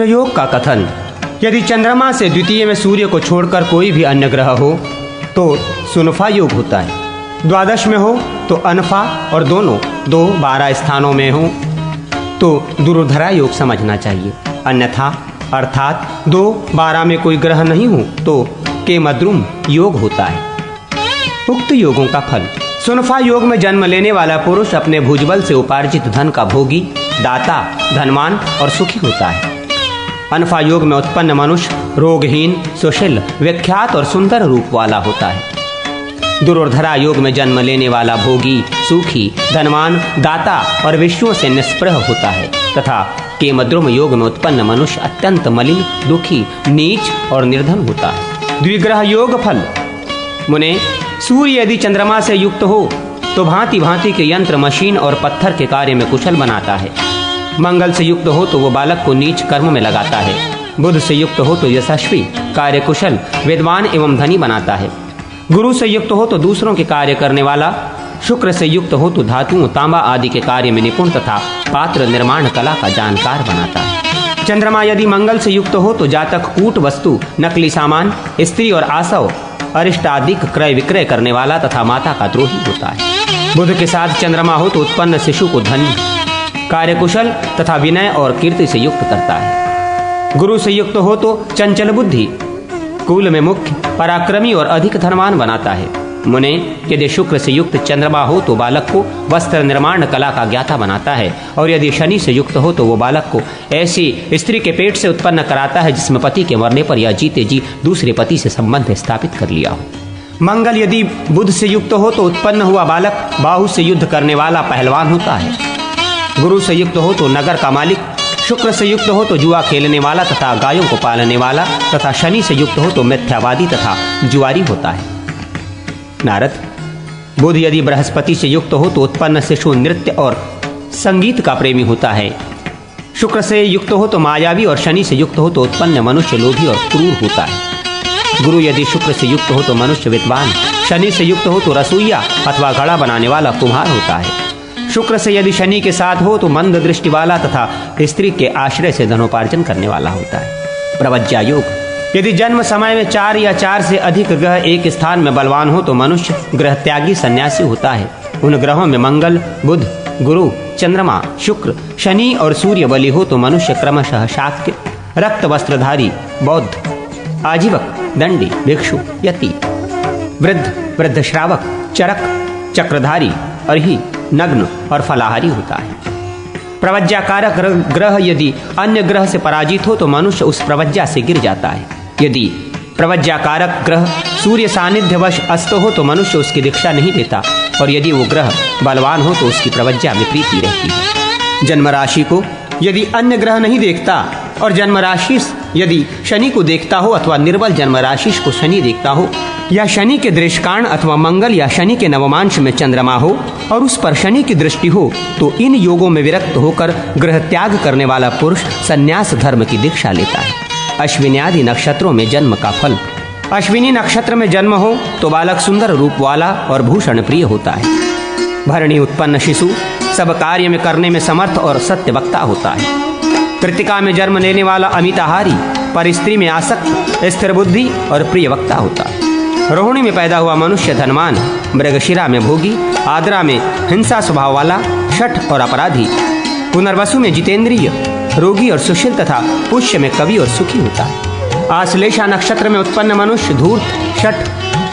योग का कथन। यदि चंद्रमा से द्वितीय में सूर्य को छोड़कर कोई भी अन्य ग्रह हो तो सुनफा योग होता है। द्वादश में हो तो अनफा और दोनों 2-12 स्थानों में हो तो दुर्धरा योग समझना चाहिए। अन्यथा अर्थात 2-12 में कोई ग्रह नहीं हो तो केमद्रुम योग होता है। उक्त योगों का फल। सुनफा योग में जन्म लेने वाला पुरुष अपने भुजबल से उपार्जित धन का भोगी, दाता, धनवान और सुखी होता है। अनफा योग में उत्पन्न मनुष्य रोगहीन, सुशील, विख्यात और सुंदर रूप वाला होता है। दुर्धरा योग में जन्म लेने वाला भोगी, सुखी, धनवान, दाता और विषयों से निष्प्रह होता है तथा केमद्रुम योग में उत्पन्न मनुष्य अत्यंत मलिन, दुखी, नीच और निर्धन होता है। द्विग्रह योग फल। मुने, सूर्य यदि चंद्रमा से युक्त हो तो भांति भांति के यंत्र, मशीन और पत्थर के कार्य में कुशल बनाता है। मंगल से युक्त हो तो वो बालक को नीच कर्म में लगाता है। बुध से युक्त हो तो यशस्वी, कार्यकुशल, विद्वान एवं धनी बनाता है। गुरु से युक्त हो तो दूसरों के कार्य करने वाला। शुक्र से युक्त हो तो धातुओं, तांबा आदि के कार्य में निपुण तथा पात्र निर्माण कला का जानकार बनाता है। चंद्रमा यदि मंगल से युक्त हो तो जातक कूट वस्तु, नकली सामान, स्त्री और आसव, अरिष्टाधिक क्रय विक्रय करने वाला तथा माता का द्रोही होता है। बुध के साथ चंद्रमा हो तो उत्पन्न शिशु को धनी, कार्यकुशल तथा विनय और कीर्ति से युक्त करता है। गुरु से युक्त हो तो चंचल बुद्धि, कुल में मुख्य, पराक्रमी और अधिक धनवान बनाता है। मुने, यदि शुक्र से युक्त चंद्रमा हो तो बालक को वस्त्र निर्माण कला का ज्ञाता बनाता है और यदि शनि से युक्त हो तो वो बालक को ऐसी स्त्री के पेट से उत्पन्न कराता है जिसमें पति के मरने पर या जीते जी दूसरे पति से संबंध स्थापित कर लिया हो। मंगल यदि बुध से युक्त हो तो उत्पन्न हुआ बालक बाहु से युद्ध करने वाला पहलवान होता है। गुरु से युक्त हो तो नगर का मालिक, शुक्र से युक्त हो तो जुआ खेलने वाला तथा गायों को पालने वाला तथा शनि से युक्त हो तो मिथ्यावादी तथा जुआरी होता है। नारद, बुध यदि बृहस्पति से युक्त हो तो उत्पन्न शिशु नृत्य और संगीत का प्रेमी होता है। शुक्र से युक्त हो तो मायावी और शनि से युक्त हो तो उत्पन्न मनुष्य लोभी और क्रूर होता है। गुरु यदि शुक्र से युक्त हो तो मनुष्य विद्वान, शनि से युक्त हो तो रसोइया अथवा घड़ा बनाने वाला कुम्हार होता है। शुक्र से यदि शनि के साथ हो तो मंद दृष्टि वाला तथा स्त्री के आश्रय से धनोपार्जन करने वाला होता है। प्रवज्या योग। यदि जन्म समय में 4 या 4 से अधिक ग्रह एक स्थान में बलवान हो तो मनुष्य ग्रह त्यागी सन्यासी होता है। उन ग्रहों में मंगल, बुध, गुरु, चंद्रमा, शुक्र, शनि और सूर्य बलि हो तो मनुष्य क्रमशः शाक्य, रक्त वस्त्रधारी, बौद्ध, आजीवक, दंडी, भिक्षु, यति, वृद्ध, वृद्ध श्रावक, चरक, चक्रधारी, अर्ही, नग्न और फलाहारी होता है। प्रवज्जाकारक ग्रह यदि अन्य ग्रह से पराजित हो तो मनुष्य उस प्रवज्जा से गिर जाता है। यदि प्रवज्जाकारक ग्रह सूर्य सानिध्यवश अस्त हो तो मनुष्य उसकी दीक्षा नहीं लेता और यदि वो ग्रह बलवान हो तो उसकी प्रवज्जा में प्रीति रहती है। जन्म राशि को यदि अन्य ग्रह नहीं देखता और जन्म राशि यदि शनि को देखता हो अथवा निर्बल जन्म राशि को शनि देखता हो या शनि के दृष्काण अथवा मंगल या शनि के नवमांश में चंद्रमा हो और उस पर शनि की दृष्टि हो तो इन योगों में विरक्त होकर ग्रह त्याग करने वाला पुरुष संन्यास धर्म की दीक्षा लेता है। अश्विनी आदि नक्षत्रों में जन्म का फल। अश्विनी नक्षत्र में जन्म हो तो बालक सुंदर रूप वाला और भूषण प्रिय होता है। भरणी उत्पन्न शिशु सब कार्य में करने में समर्थ और सत्य वक्ता होता है। कृतिका में जन्म लेने वाला अमिताहारी, पर स्त्री में आसक्त, स्थिर बुद्धि और प्रिय वक्ता होता है। रोहिणी में पैदा हुआ मनुष्य धनवान, मृगशिरा में भोगी, आद्रा में हिंसा स्वभाव वाला, शठ और अपराधी, पुनर्वसु में जितेंद्रिय, रोगी और सुशील तथा पुष्य में कवि और सुखी होता है। आश्लेषा नक्षत्र में उत्पन्न मनुष्य धूर्त, शठ,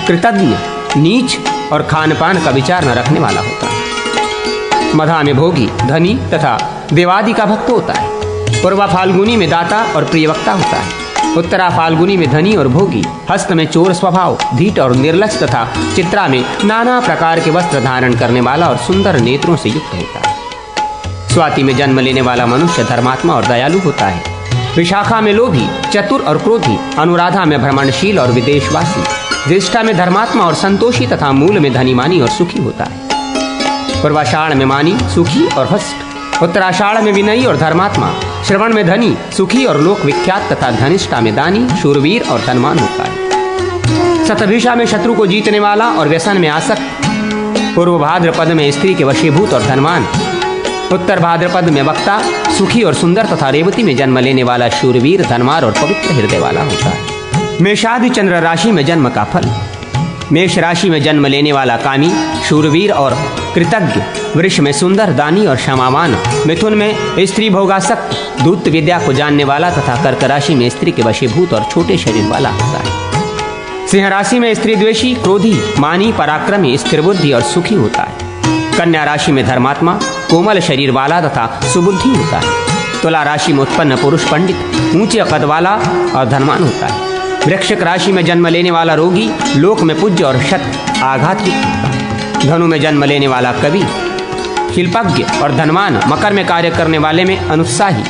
कृतज्ञ, नीच और खान पान का विचार न रखने वाला होता है। मधा में भोगी, धनी तथा देवादि का भक्त होता है। पूर्वा फाल्गुनी में दाता और प्रियवक्ता होता है। उत्तरा फाल्गुनी में धनी और भोगी, हस्त में चोर स्वभाव, धीट और निर्लज तथा चित्रा में नाना प्रकार के वस्त्र धारण करने वाला और सुंदर नेत्रों से युक्त होता है। स्वाति में जन्म लेने वाला मनुष्य धर्मात्मा और दयालु होता है। विशाखा में लोभी, चतुर और क्रोधी, अनुराधा में भ्रमणशील और विदेशवासी, ज्येष्ठा में धर्मात्मा और संतोषी तथा मूल में धनीमानी और सुखी होता है। पूर्वाषाढ़ में मानी, सुखी और हष्ट, उत्तराषाढ़ में विनयी और धर्मात्मा, श्रवण में धनी, सुखी और लोक विख्यात तथा धनिष्ठा में दानी, शूरवीर और धनवान होता है। शतभिषा में शत्रु को जीतने वाला और व्यसन में आसक्त, पूर्व भाद्रपद में स्त्री के वशीभूत और धनवान, उत्तर भाद्रपद में वक्ता सुखी और सुंदर तथा रेवती में जन्म लेने वाला शूरवीर, धनवान और पवित्र हृदय वाला होता है। मेषादि चंद्र राशि में जन्म का फल। मेष राशि में जन्म लेने वाला कामी, शूरवीर और कृतज्ञ, वृष में सुंदर, दानी और क्षमावान, मिथुन में स्त्री भोगासक्त, दूत विद्या को जानने वाला तथा कर्क राशि में स्त्री के वशीभूत और छोटे शरीर वाला होता है। सिंह राशि में स्त्री द्वेषी, क्रोधी, मानी, पराक्रमी, स्थिर बुद्धि और सुखी होता है। कन्या राशि में धर्मात्मा, कोमल शरीर वाला तथा सुबुद्धि होता है। तुला राशि में उत्पन्न पुरुष पंडित, ऊंचे कद वाला और धनवान होता है। वृश्चिक राशि में जन्म लेने वाला रोगी, लोक में पूज्य और शत आघात युक्त होता है। धनु में जन्म लेने वाला कवि, शिल्पज्ञ और धनवान, मकर में कार्य करने वाले में अनुत्साही,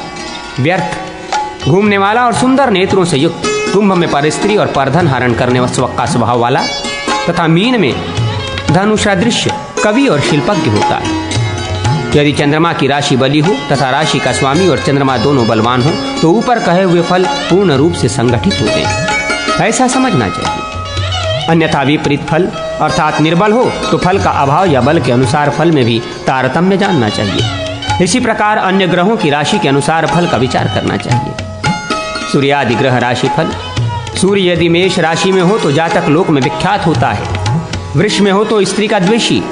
व्यर्थ, घूमने वाला और सुंदर नेत्रों से युक्त, कुंभ में परस्त्री और परधन हरण करने का स्वभाव वाला तथा मीन में धनुषदृश्य, कवि और शिल्पज्ञ होता है। यदि चंद्रमा की राशि बली हो तथा राशि का स्वामी और चंद्रमा दोनों बलवान हो तो ऊपर कहे हुए फल पूर्ण रूप से संगठित होते हैं, ऐसा समझना चाहिए। अन्यथा विपरीत फल अर्थात निर्बल हो तो फल का अभाव या बल के अनुसार फल में भी तारतम्य जानना चाहिए। इसी प्रकार अन्य ग्रहों की राशि के अनुसार फल का विचार करना चाहिए। सूर्यादि ग्रह राशि फल। सूर्य यदि मेष राशि में हो तो जातक लोक में विख्यात होता है। वृष में हो तो स्त्री का द्वेषी,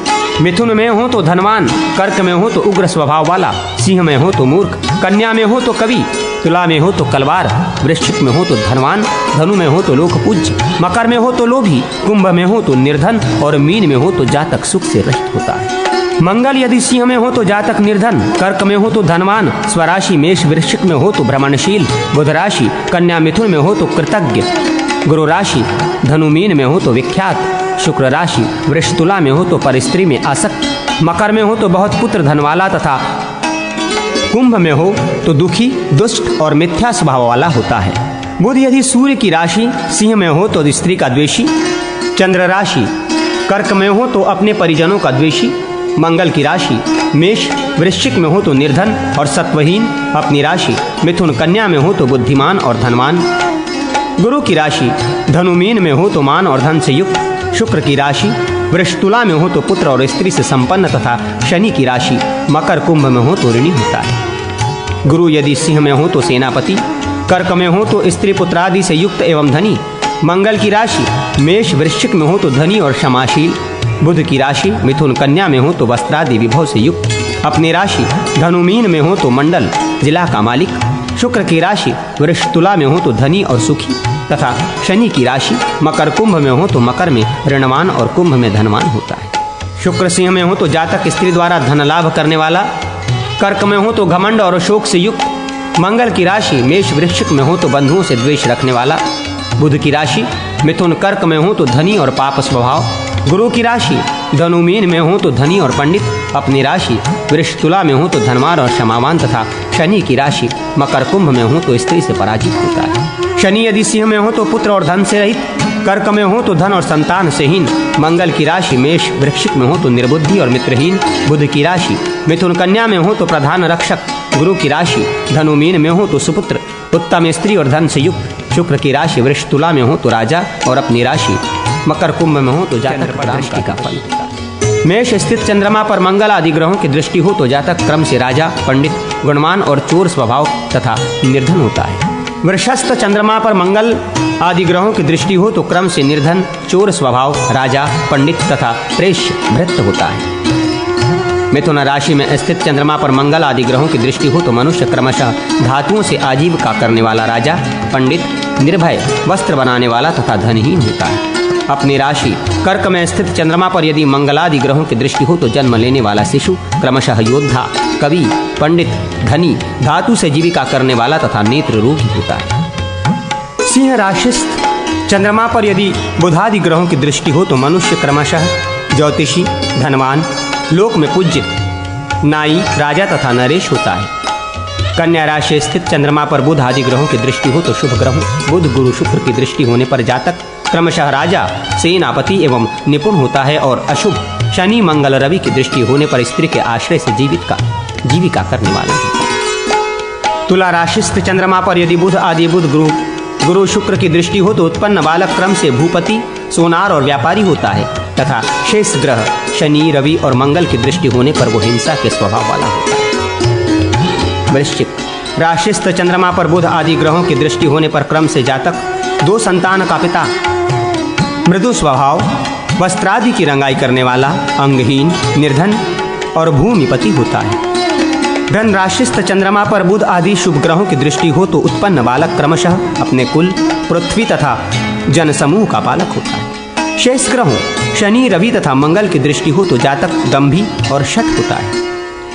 मिथुन में हो तो धनवान, कर्क में हो तो उग्र स्वभाव वाला, सिंह में हो तो मूर्ख, कन्या में हो तो कवि, तुला में हो तो कलवार, वृश्चिक में हो तो धनवान, धनु में हो तो लोक पूज्य, मकर में हो तो लोभी, कुंभ में हो तो निर्धन और मीन में हो तो जातक सुख से रहित होता है। मंगल यदि सिंह में हो तो जातक निर्धन, कर्क में हो तो धनवान, स्वराशि मेष वृश्चिक में हो तो भ्रमणशील, बुध राशि कन्या मिथुन में हो तो कृतज्ञ, गुरु राशि धनु मीन में हो तो विख्यात, शुक्र राशि वृष तुला में हो तो परिस्त्री में आसक्त, मकर में हो तो बहुत पुत्र धनवाला तथा कुंभ में हो तो दुखी, दुष्ट और मिथ्या स्वभाव वाला होता है। बुध यदि सूर्य की राशि सिंह में हो तो स्त्री का द्वेषी, चंद्र राशि कर्क में हो तो अपने परिजनों का द्वेषी, मंगल की राशि मेष वृश्चिक में हो तो निर्धन और सत्वहीन, अपनी राशि मिथुन कन्या में हो तो बुद्धिमान और धनवान, गुरु की राशि धनु मीन में हो तो मान और धन से युक्त, शुक्र की राशि वृष तुला में हो तो पुत्र और स्त्री से संपन्न तथा शनि की राशि मकर कुंभ में हो तो ऋणी होता है। गुरु यदि सिंह में हो तो सेनापति, कर्क में हो तो स्त्री पुत्रादि से युक्त एवं धनी, मंगल की राशि मेष वृश्चिक में हो तो धनी और क्षमाशील, बुध की राशि मिथुन कन्या में हो तो वस्त्रादि विभव से युक्त, अपनी राशि धनुमीन में हो तो मंडल जिला का मालिक, शुक्र की राशि वृष तुला में हो तो धनी और सुखी तथा शनि की राशि मकर कुंभ में हो तो मकर में ऋणवान और कुंभ में धनवान होता है। शुक्र सिंह में हो तो जातक स्त्री द्वारा धन लाभ करने वाला, कर्क में हो तो घमंड और शोक से युक्त, मंगल की राशि मेष वृश्चिक में हो तो बंधुओं से द्वेष रखने वाला, बुध की राशि मिथुन कर्क में हो तो धनी और पाप स्वभाव, गुरु की राशि धनु मीन में हो तो धनी और पंडित, अपनी राशि वृष तुला में हो तो धनवान और क्षमावान तथा शनि की राशि मकर कुंभ में हो तो स्त्री से पराजित होता है। शनि यदि सिंह में हो तो पुत्र और धन से रहित, कर्क में हो तो धन और संतान से हीन, मंगल की राशि मेष वृश्चिक में हो तो निर्बुद्धि और मित्रहीन, बुध की राशि मिथुन कन्या में हो तो प्रधान रक्षक, गुरु की राशि धनु मीन में हो तो सुपुत्र, उत्तम स्त्री और धन से युक्त, शुक्र की राशि वृष तुला में हो तो राजा और अपनी राशि मकर कुंभ में हो तो जातक पर दृष्टि का फल होता है। मेष स्थित चंद्रमा पर मंगल आदि ग्रहों की दृष्टि हो तो जातक क्रम से राजा, पंडित, गुणवान और चोर स्वभाव तथा निर्धन होता है। वृषस्थ चंद्रमा पर मंगल आदि ग्रहों की दृष्टि हो तो क्रम से निर्धन, चोर स्वभाव, राजा, पंडित तथा प्रेष्य भृत्य होता है। मिथुन राशि में स्थित चंद्रमा पर मंगल आदि ग्रहों की दृष्टि हो तो मनुष्य क्रमशः धातुओं से आजीविका करने वाला राजा, पंडित, निर्भय, वस्त्र बनाने वाला तथा धनहीन होता है। अपनी राशि कर्क में स्थित चंद्रमा पर यदि मंगलादि ग्रहों की दृष्टि हो तो जन्म लेने वाला शिशु क्रमशः योद्धा, कवि, पंडित, धनी, धातु से जीविका करने वाला तथा नेत्र रोगी होता है। सिंह राशिस्थ चंद्रमा पर यदि बुधादि ग्रहों की दृष्टि हो तो मनुष्य क्रमशः ज्योतिषी, धनवान, लोक में पूज्य, नाई, राजा तथा नरेश होता है। कन्या राशि स्थित चंद्रमा पर बुध आदि ग्रहों की दृष्टि हो तो शुभ ग्रहों बुध, गुरु, शुक्र की दृष्टि होने पर जातक क्रमशः राजा, सेनापति एवं निपुण होता है और अशुभ शनि, मंगल, रवि की दृष्टि होने पर स्त्री के आश्रय से जीविका करने वाला है। तुला राशिस्थ चंद्रमा पर यदि बुध आदि बुध, गुरु, शुक्र की दृष्टि हो तो उत्पन्न बालक क्रम से भूपति, सोनार और व्यापारी होता है तथा शेष ग्रह शनि, रवि और मंगल की दृष्टि होने पर वो हिंसा के स्वभाव वाला होता है। वृश्चिक। राशिस्थ चंद्रमा पर बुध आदि ग्रहों की दृष्टि होने पर क्रम से जातक 2 संतान का पिता, मृदु स्वभाव, वस्त्रादि की रंगाई करने वाला, अंगहीन, निर्धन और भूमिपति होता है। धन राशिस्थ चंद्रमा पर बुध आदि शुभ ग्रहों की दृष्टि हो तो उत्पन्न बालक क्रमशः अपने कुल, पृथ्वी तथा जन समूह का पालक होता है। शेष ग्रहों शनि, रवि तथा मंगल की दृष्टि हो तो जातक दंभी और शठ होता है।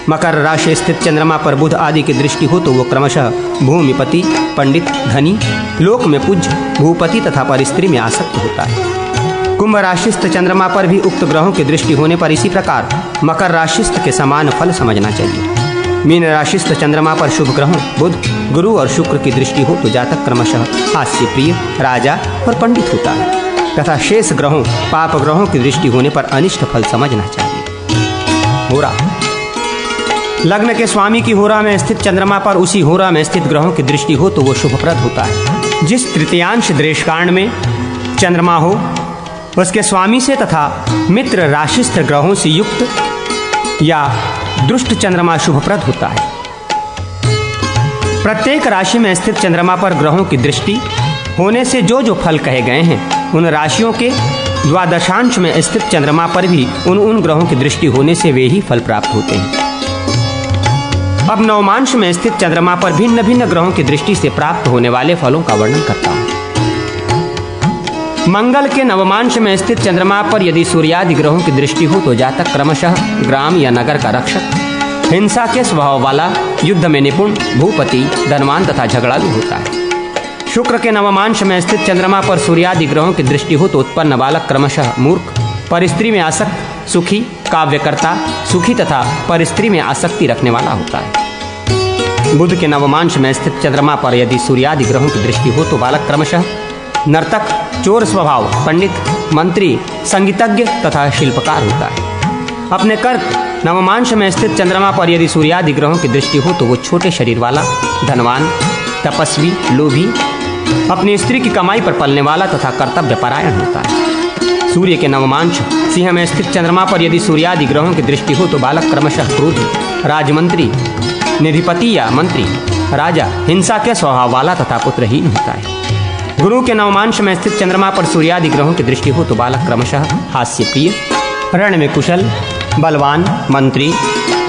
मकर राशि स्थित चंद्रमा पर बुध आदि की दृष्टि हो तो वो क्रमशः भूमिपति, पंडित, धनी, लोक में पूज्य, भूपति तथा परिस्त्री में आसक्त होता है। कुंभ राशिस्थ चंद्रमा पर भी उक्त ग्रहों की दृष्टि होने पर इसी प्रकार मकर राशिस्थ के समान फल समझना चाहिए। मीन राशिस्थ चंद्रमा पर शुभ ग्रहों बुध, गुरु और शुक्र की दृष्टि हो तो जातक क्रमशः हास्य प्रिय, राजा और पंडित होता है तथा शेष ग्रहों पाप ग्रहों की दृष्टि होने पर अनिष्ट फल समझना चाहिए। होरा लग्न के स्वामी की होरा में स्थित चंद्रमा पर उसी होरा में स्थित ग्रहों की दृष्टि हो तो वो शुभप्रद होता है। जिस तृतीयांश देशकांड में चंद्रमा हो उसके स्वामी से तथा मित्र राशिस्थ ग्रहों से युक्त या दुष्ट चंद्रमा शुभप्रद होता है। प्रत्येक राशि में स्थित चंद्रमा पर ग्रहों की दृष्टि होने से जो जो फल कहे गए हैं उन राशियों के द्वादशांश में स्थित चंद्रमा पर भी उन ग्रहों की दृष्टि होने से वे ही फल प्राप्त होते हैं। अब नवमांश में स्थित चंद्रमा पर भिन्न भिन्न ग्रहों की दृष्टि से प्राप्त होने वाले फलों का वर्णन करता हूं। मंगल के नवमांश में स्थित चंद्रमा पर यदि सूर्यादि ग्रहों की दृष्टि हो तो जातक क्रमशः ग्राम या नगर का रक्षक, हिंसा के स्वभाव वाला, युद्ध में निपुण, भूपति, धनवान तथा झगड़ालू होता है। शुक्र के नवमांश में स्थित चंद्रमा पर सूर्यादि ग्रहों की दृष्टि हो तो उत्पन्न बालक क्रमशः मूर्ख, परिस्त्री में आसक्त, सुखी, काव्यकर्ता, सुखी तथा परिस्त्री में आसक्ति रखने वाला होता है। बुध के नवमांश में स्थित चंद्रमा पर यदि सूर्यादि ग्रहों की दृष्टि हो तो बालक क्रमशः नर्तक, चोर स्वभाव, पंडित, मंत्री, संगीतज्ञ तथा शिल्पकार होता है। अपने कर्क नवमांश में स्थित चंद्रमा पर यदि सूर्यादि ग्रहों की दृष्टि हो तो वो छोटे शरीर वाला, धनवान, तपस्वी, लोभी, अपनी स्त्री की कमाई पर पलने वाला तथा कर्तव्य परायण होता है। सूर्य के नवमांश सिंह में स्थित चंद्रमा पर यदि सूर्यादि ग्रहों की दृष्टि हो तो बालक क्रमशः क्रोधी, राजमंत्री, निधिपति या मंत्री, राजा, हिंसा के स्वभाव वाला तथा पुत्रहीन होता है। गुरु के नवमांश में स्थित चंद्रमा पर सूर्यादि ग्रहों की दृष्टि हो तो बालक क्रमशः हास्य प्रिय, रण में कुशल, बलवान, मंत्री,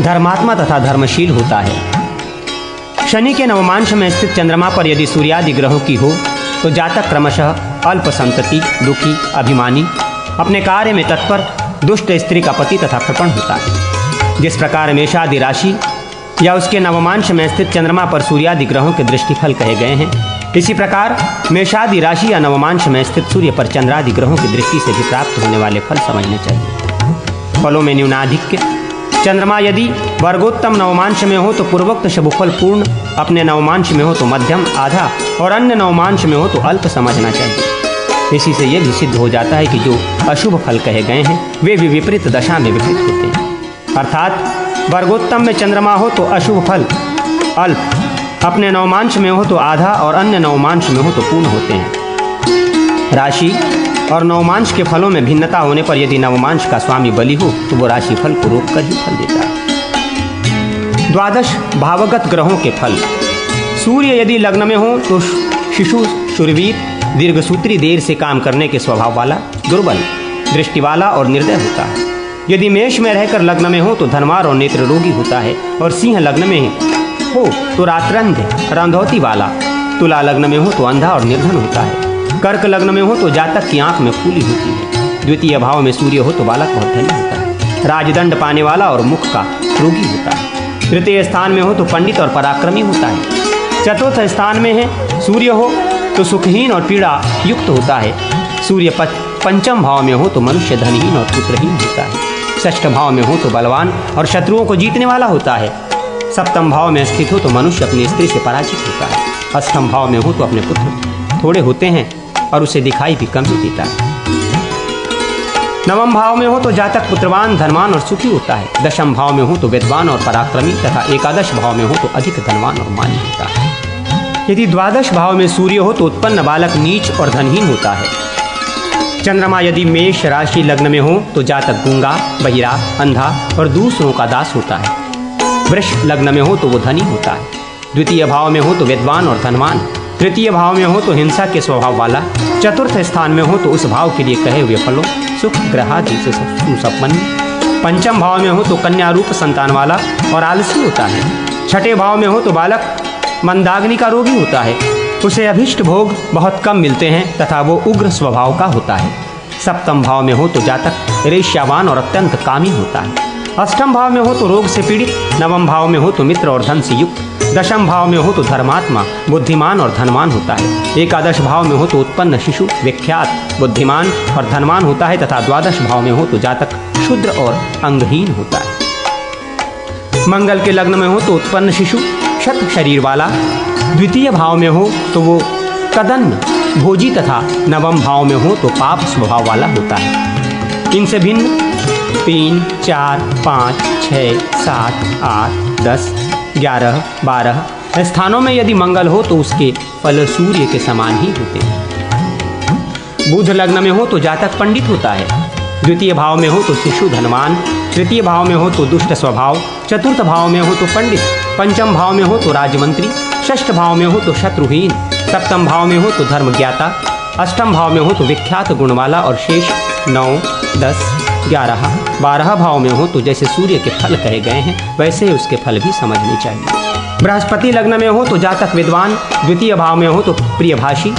धर्मात्मा तथा धर्मशील होता है। शनि के नवमांश में स्थित चंद्रमा पर यदि सूर्यादि ग्रहों की हो तो जातक क्रमशः अल्प संतति, दुखी, अभिमानी, अपने कार्य में तत्पर, दुष्ट स्त्री का पति तथा कृपण होता है। जिस प्रकार मेषादि राशि या उसके नवमांश में स्थित चंद्रमा पर सूर्यादि ग्रहों के दृष्टिफल कहे गए हैं, इसी प्रकार मेषादि राशि या नवमांश में स्थित सूर्य पर चंद्रादि ग्रहों की दृष्टि से भी प्राप्त होने वाले फल समझने चाहिए। फलों में न्यूनाधिक्य चंद्रमा यदि वर्गोत्तम नवमांश में हो तो पूर्वोक्त शुभफल पूर्ण, अपने नवमांश में हो तो मध्यम, आधा और अन्य नवमांश में हो तो अल्प समझना चाहिए। इसी से यह भी सिद्ध हो जाता है कि जो अशुभ फल कहे गए हैं वे भी विपरीत दशा में विपरीत होते हैं। अर्थात वर्गोत्तम में चंद्रमा हो तो अशुभ फल अल्प, अपने नवमांश में हो तो आधा और अन्य नवमांश में हो तो पूर्ण होते हैं। राशि और नवमांश के फलों में भिन्नता होने पर यदि नवमांश का स्वामी बलि हो तो वो राशि फल को रोककर ही फल देता है। द्वादश भावगत ग्रहों के फल। सूर्य यदि लग्न में हो तो शिशु, शूरवीर, दीर्घसूत्री, देर से काम करने के स्वभाव वाला, दुर्बल, दृष्टि वाला और निर्दय होता है। यदि मेष में रहकर लग्न में हो तो धनवार और नेत्र रोगी होता है और सिंह लग्न में हो तो रात्रंध, रंधौती वाला, तुला लग्न में हो तो अंधा और निर्धन होता है। कर्क लग्न में हो तो जातक की आंख में फूली होती है। द्वितीय भाव में सूर्य हो तो बालक बहुत धनी होता है, राजदंड पाने वाला और मुख का रोगी होता है। तृतीय स्थान में हो तो पंडित और पराक्रमी होता है। चतुर्थ स्थान में है सूर्य हो तो सुखहीन और पीड़ा युक्त होता है। सूर्य पंचम भाव में हो तो मनुष्य धनहीन और पुत्रहीन होता है। षष्ठ भाव में हो तो बलवान और शत्रुओं को जीतने वाला होता है। सप्तम भाव में स्थित हो तो मनुष्य अपनी स्त्री से पराजित होता है। अष्टम भाव में हो तो अपने पुत्र थोड़े होते हैं और उसे दिखाई भी कम ही देता है। नवम भाव में हो तो जातक पुत्रवान, धनवान और सुखी होता है। दशम भाव में हो तो विद्वान और पराक्रमी तथा एकादश भाव में हो तो अधिक धनवान और मान्य होता है। यदि द्वादश भाव में सूर्य हो तो उत्पन्न बालक नीच और धनहीन होता है। चंद्रमा यदि मेष राशि लग्न में हो तो जातक गूंगा, बहिरा, अंधा और दूसरों का दास होता है। वृष लग्न में हो तो वो धनी होता है। द्वितीय भाव में हो तो विद्वान और धनवान, तृतीय भाव में हो तो हिंसा के स्वभाव वाला, चतुर्थ स्थान में हो तो उस भाव के लिए कहे हुए फलों सुख ग्रहादि से सुसंपन्न, पंचम भाव में हो तो कन्या रूप संतान वाला और आलसी होता है, छठे भाव में हो तो बालक मंदाग्नि का रोगी होता है, उसे अभिष्ट भोग बहुत कम मिलते हैं तथा वो उग्र स्वभाव का होता है, सप्तम भाव में हो तो जातक ईर्ष्यावान और अत्यंत कामी होता है, अष्टम भाव में हो तो रोग से पीड़ित, नवम भाव में हो तो मित्र और धन से युक्त, दशम भाव में हो तो धर्मात्मा बुद्धिमान और धनवान होता है, एकादश भाव में हो तो उत्पन्न शिशु विख्यात बुद्धिमान और धनवान होता है तथा द्वादश भाव में हो तो जातक क्षुद्र और अंगहीन होता है। मंगल के लग्न में हो तो उत्पन्न शिशु क्षत शरीर वाला, द्वितीय भाव में हो तो वो कदन्न भोजी तथा नवम भाव में हो तो पाप स्वभाव वाला होता है। इनसे भिन्न 3, 4, 5, 6, 7, 8, 10, 11, 12 स्थानों में यदि मंगल हो तो उसके फल सूर्य के समान ही होते हैं। बुध लग्न में हो तो जातक पंडित होता है, द्वितीय भाव में हो तो शिशु धनवान, तृतीय भाव में हो तो दुष्ट स्वभाव, चतुर्थ भाव में हो तो पंडित, पंचम भाव में हो तो राजमंत्री, षष्ठ भाव में हो तो शत्रुहीन, सप्तम भाव में हो तो धर्म ज्ञाता, अष्टम भाव में हो तो विख्यात गुणवाला और शेष 9, 10, 11, 12 भाव में हो तो जैसे सूर्य के फल कहे गए हैं वैसे ही उसके फल भी समझने चाहिए। बृहस्पति लग्न में हो तो जातक विद्वान, द्वितीय भाव में हो तो प्रियभाषी,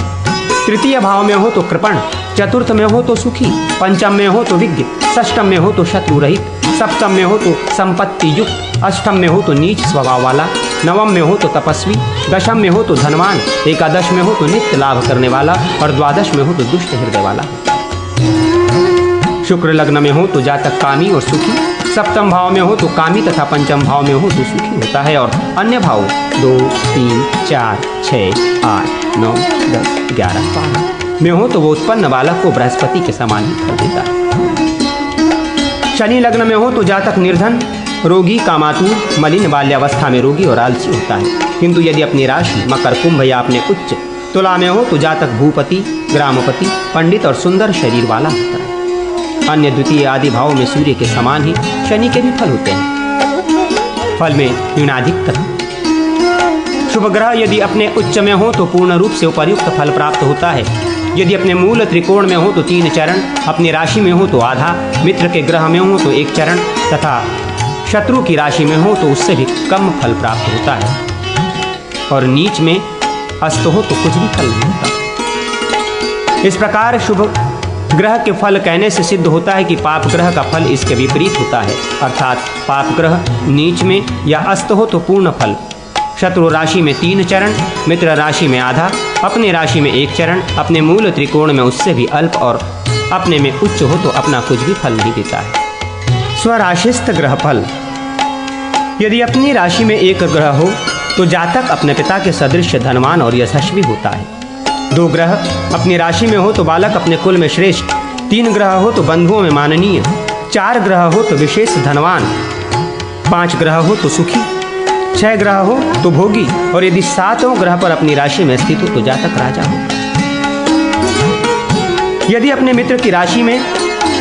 तृतीय भाव में हो तो कृपण, चतुर्थ में हो तो सुखी, पंचम में हो तो विज्ञ, षष्टम में हो तो शत्रु रहित, सप्तम में हो तो संपत्ति युक्त, अष्टम में हो तो नीच स्वभाव वाला, नवम में हो तो तपस्वी, दशम में हो तो धनवान, एकादश में हो तो नित्य लाभ करने वाला और द्वादश में हो तो दुष्ट हृदय वाला। शुक्र लग्न में हो तो जातक कामी और सुखी, सप्तम भाव में हो तो कामी तथा पंचम भाव में हो तो सुखी होता है और अन्य भाव 2, 3, 4, 6, 8, 9, 10, 11, 12 में हो तो वो उत्पन्न बालक को बृहस्पति के समान ही फल देता है। शनि लग्न में हो तो जातक निर्धन, रोगी, कामातुर, मलिन, बाल्यावस्था में रोगी और आलसी होता है, किंतु यदि अपनी राशि मकर, कुंभ या अपने उच्च तुला में हो तो जातक भूपति, ग्रामपति, पंडित और सुंदर शरीर वाला होता है। अन्य द्वितीय आदि भाव में सूर्य के समान ही शनि के भी फल होते हैं, फल में न्यूनाधिक तथा शुभ ग्रह यदि अपने उच्च में हो तो पूर्ण रूप से उपर्युक्त फल प्राप्त होता है, यदि अपने मूल त्रिकोण में हो तो 3 चरण, अपनी राशि में हो तो आधा, मित्र के ग्रह में हो तो 1 चरण तथा शत्रु की राशि में हो तो उससे भी कम फल प्राप्त होता है और नीच में अस्त हो तो कुछ भी फल नहीं होता। इस प्रकार शुभ ग्रह के फल कहने से सिद्ध होता है कि पाप ग्रह का फल इसके विपरीत होता है, अर्थात पाप ग्रह नीच में या अस्त हो तो पूर्ण फल, शत्रु राशि में 3 चरण, मित्र राशि में आधा, अपने राशि में 1 चरण, अपने मूल त्रिकोण में उससे भी अल्प और अपने में उच्च हो तो अपना कुछ भी फल नहीं देता है। स्वराशिस्थ ग्रह फल यदि अपनी राशि में 1 ग्रह हो तो जातक अपने पिता के सदृश धनवान और यशस्वी होता है। 2 ग्रह अपनी राशि में हो तो बालक अपने कुल में श्रेष्ठ, 3 ग्रह हो तो बंधुओं में माननीय, 4 ग्रह हो तो विशेष धनवान, 5 ग्रह हो तो सुखी, 6 ग्रह हो तो भोगी और यदि 7वें ग्रह पर अपनी राशि में स्थित हो तो जातक राजा हो। यदि अपने मित्र की राशि में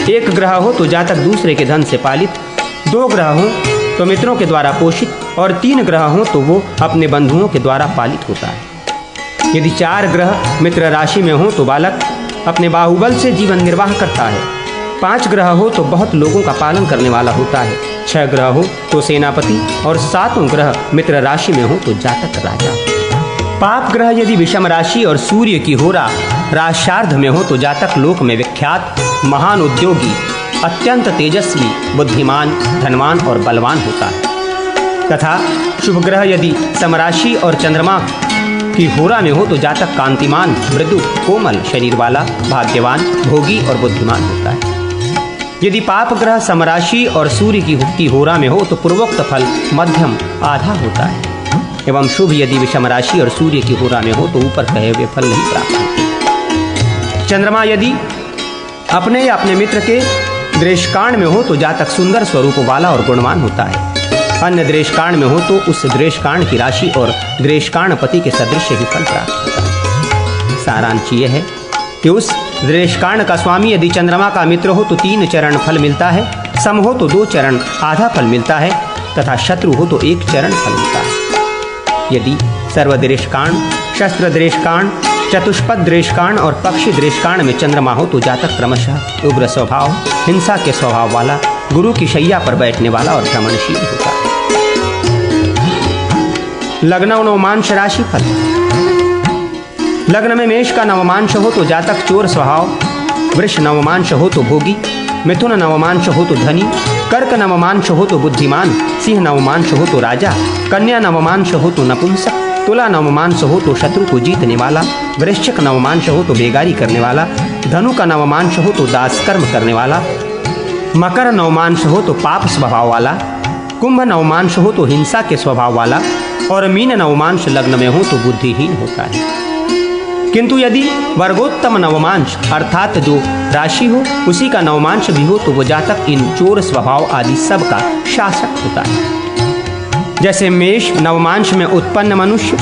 1 ग्रह हो तो जातक दूसरे के धन से पालित, 2 ग्रह हो तो मित्रों के द्वारा पोषित और 3 ग्रह हो तो वो अपने बंधुओं के द्वारा पालित होता है। यदि 4 ग्रह मित्र राशि में हो तो बालक अपने बाहुबल से जीवन निर्वाह करता है, 5 ग्रह हो तो बहुत लोगों का पालन करने वाला होता है, 6 ग्रह हो तो सेनापति और 7वां ग्रह मित्र राशि में हो तो जातक राजा। पाप ग्रह यदि विषम राशि और सूर्य की होरा राशार्ध में हो तो जातक लोक में विख्यात महान उद्योगी, अत्यंत तेजस्वी, बुद्धिमान, धनवान और बलवान होता है तथा शुभ ग्रह यदि समराशि और चंद्रमा की होरा में हो तो जातक कांतिमान, मृदु, कोमल शरीर वाला, भाग्यवान, भोगी और बुद्धिमान होता है। यदि पाप ग्रह समराशि और सूर्य की होरा में हो तो पूर्वोक्त फल मध्यम आधा होता है एवं शुभ यदि विषम राशि और सूर्य की होरा में हो तो ऊपर कहे हुए फल नहीं प्राप्त होते। चंद्रमा यदि अपने या अपने मित्र के द्वेषकांड में हो तो जातक सुंदर स्वरूप वाला और गुणवान होता है, अन्य द्वेषकांड में हो तो उस द्वेषकांड की राशि और द्वेषकांड पति के सदृश ही फल प्राप्त होता है। सारांश यह है कि उस द्वेषकांड का स्वामी यदि चंद्रमा का मित्र हो तो 3 चरण फल मिलता है, सम हो तो 2 चरण आधा फल मिलता है तथा शत्रु हो तो 1 चरण फल मिलता है। यदि सर्वदृष्कांड, शस्त्र दृष्कांड, चतुष्पद दृष्कांड और पक्षी दृष्कांड में चंद्रमा हो तो जातक क्रमशः उग्र स्वभाव, हिंसा के स्वभाव वाला, गुरु की शैया पर बैठने वाला और भ्रमणशील होता है। लग्न और नवमांश राशि फल। लग्न में मेष का नवमांश हो तो जातक चोर स्वभाव, वृष नवमांश हो तो भोगी, मिथुन नवमांश हो तो धनी, कर्क नवमांश हो तो बुद्धिमान, सिंह नवमांश हो तो राजा, कन्या नवमांश हो तो नपुंसक, तुला नवमांश हो तो शत्रु को जीतने वाला, वृश्चिक नवमांश हो तो बेगारी करने वाला, धनु का नवमांश हो तो दासकर्म करने वाला, मकर नवमांश हो तो पाप स्वभाव वाला, कुंभ नवमांश हो तो हिंसा के स्वभाव वाला और मीन नवमांश लग्न में हो तो बुद्धिहीन होता है। किंतु यदि वर्गोत्तम नवमांश अर्थात जो राशि हो उसी का नवमांश भी हो तो वो जातक इन चोर स्वभाव आदि सब का शासक होता है। जैसे मेष नवमांश में उत्पन्न मनुष्य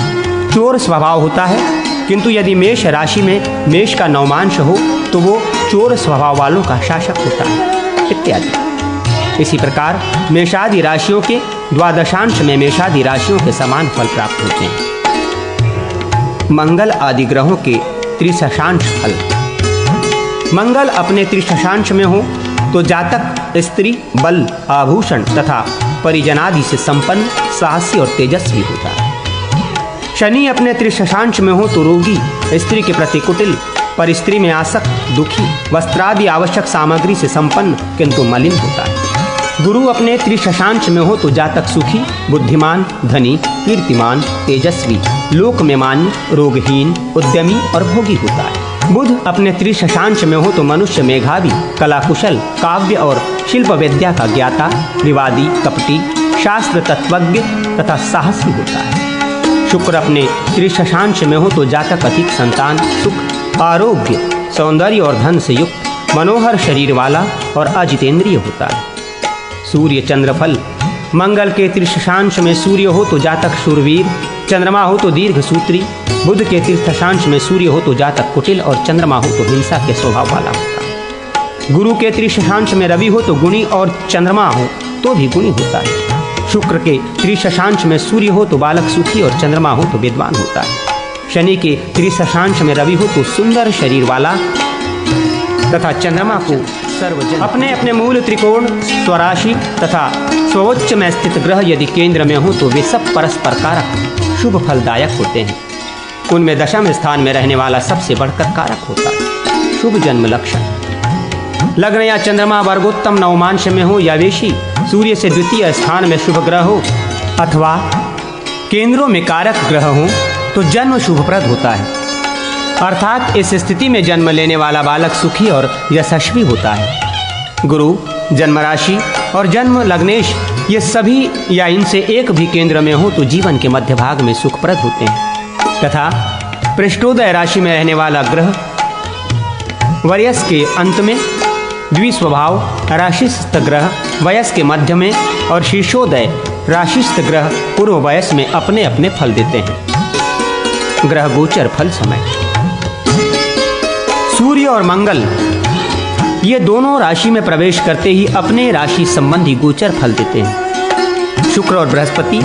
चोर स्वभाव होता है, किंतु यदि मेष राशि में मेष का नवमांश हो तो वो चोर स्वभाव वालों का शासक होता है इत्यादि। इसी प्रकार मेषादि राशियों के द्वादशांश में मेषादि राशियों के समान फल प्राप्त होते हैं। मंगल आदि ग्रहों के त्रिशशांश फल। मंगल अपने त्रिशशांश में हो तो जातक स्त्री, बल, आभूषण तथा परिजनादि से संपन्न, साहसी और तेजस्वी होता है। शनि अपने त्रिशशांश में हो तो रोगी, स्त्री के प्रति कुटिल, पर स्त्री में आसक्त, दुखी, वस्त्रादि आवश्यक सामग्री से संपन्न किंतु मलिन होता है। गुरु अपने त्रिशशांश में हो तो जातक सुखी, बुद्धिमान, धनी, कीर्तिमान, तेजस्वी, लोक में मान्य, रोगहीन, उद्यमी और भोगी होता है। बुध अपने त्रिशशांश में हो तो मनुष्य मेधावी, कलाकुशल, काव्य और शिल्प विद्या का ज्ञाता, विवादी, कपटी, शास्त्र तत्वज्ञ तथा साहसी होता है। शुक्र अपने त्रिशशांश में हो तो जातक अधिक संतान, सुख, आरोग्य, सौंदर्य और धन से युक्त, मनोहर शरीर वाला और अजितेंद्रिय होता है। सूर्य चंद्र फल। मंगल के त्रिशशांश में सूर्य हो तो जातक शूरवीर, चंद्रमा हो तो दीर्घ सूत्री, बुध के तीर्थशांश में सूर्य हो तो जातक कुटिल और चंद्रमा हो तो हिंसा के स्वभाव वाला होता है। गुरु के त्रिशशांश में रवि हो तो गुणी और चंद्रमा हो तो भी गुणी होता है। शुक्र के त्रिशशांश में सूर्य हो तो बालक सुखी और चंद्रमा हो तो विद्वान होता है। शनि के त्रिशशांश में रवि हो तो सुंदर शरीर वाला तथा चंद्रमा को सर्वजन। अपने अपने मूल त्रिकोण, स्वराशि तथा स्वोच्च में स्थित ग्रह यदि केंद्र में हो तो वे सब परस्पर कारक शुभ फलदायक होते हैं। उनमें दशम स्थान में रहने वाला सबसे बढ़कर कारक होता है। शुभ जन्म लक्षण। लग्न या चंद्रमा वर्गोत्तम नवमांश में हो या वेशी, सूर्य से द्वितीय स्थान में शुभ ग्रह हो अथवा केंद्रों में कारक ग्रह हो तो जन्म शुभप्रद होता है, अर्थात इस स्थिति में जन्म लेने वाला बालक सुखी और यशस्वी होता है। गुरु, जन्म राशि और जन्म लग्नेश ये सभी या इनसे एक भी केंद्र में हो तो जीवन के मध्य भाग में सुखप्रद होते हैं तथा पृष्ठोदय राशि में रहने वाला ग्रह वयस के अंत में, द्विस्वभाव राशिस्थ ग्रह वयस के मध्य में और शीर्षोदय राशिस्थ ग्रह पूर्व वयस में अपने अपने फल देते हैं। ग्रह गोचर फल समय। सूर्य और मंगल ये दोनों राशि में प्रवेश करते ही अपने राशि संबंधी गोचर फल देते हैं। शुक्र और बृहस्पति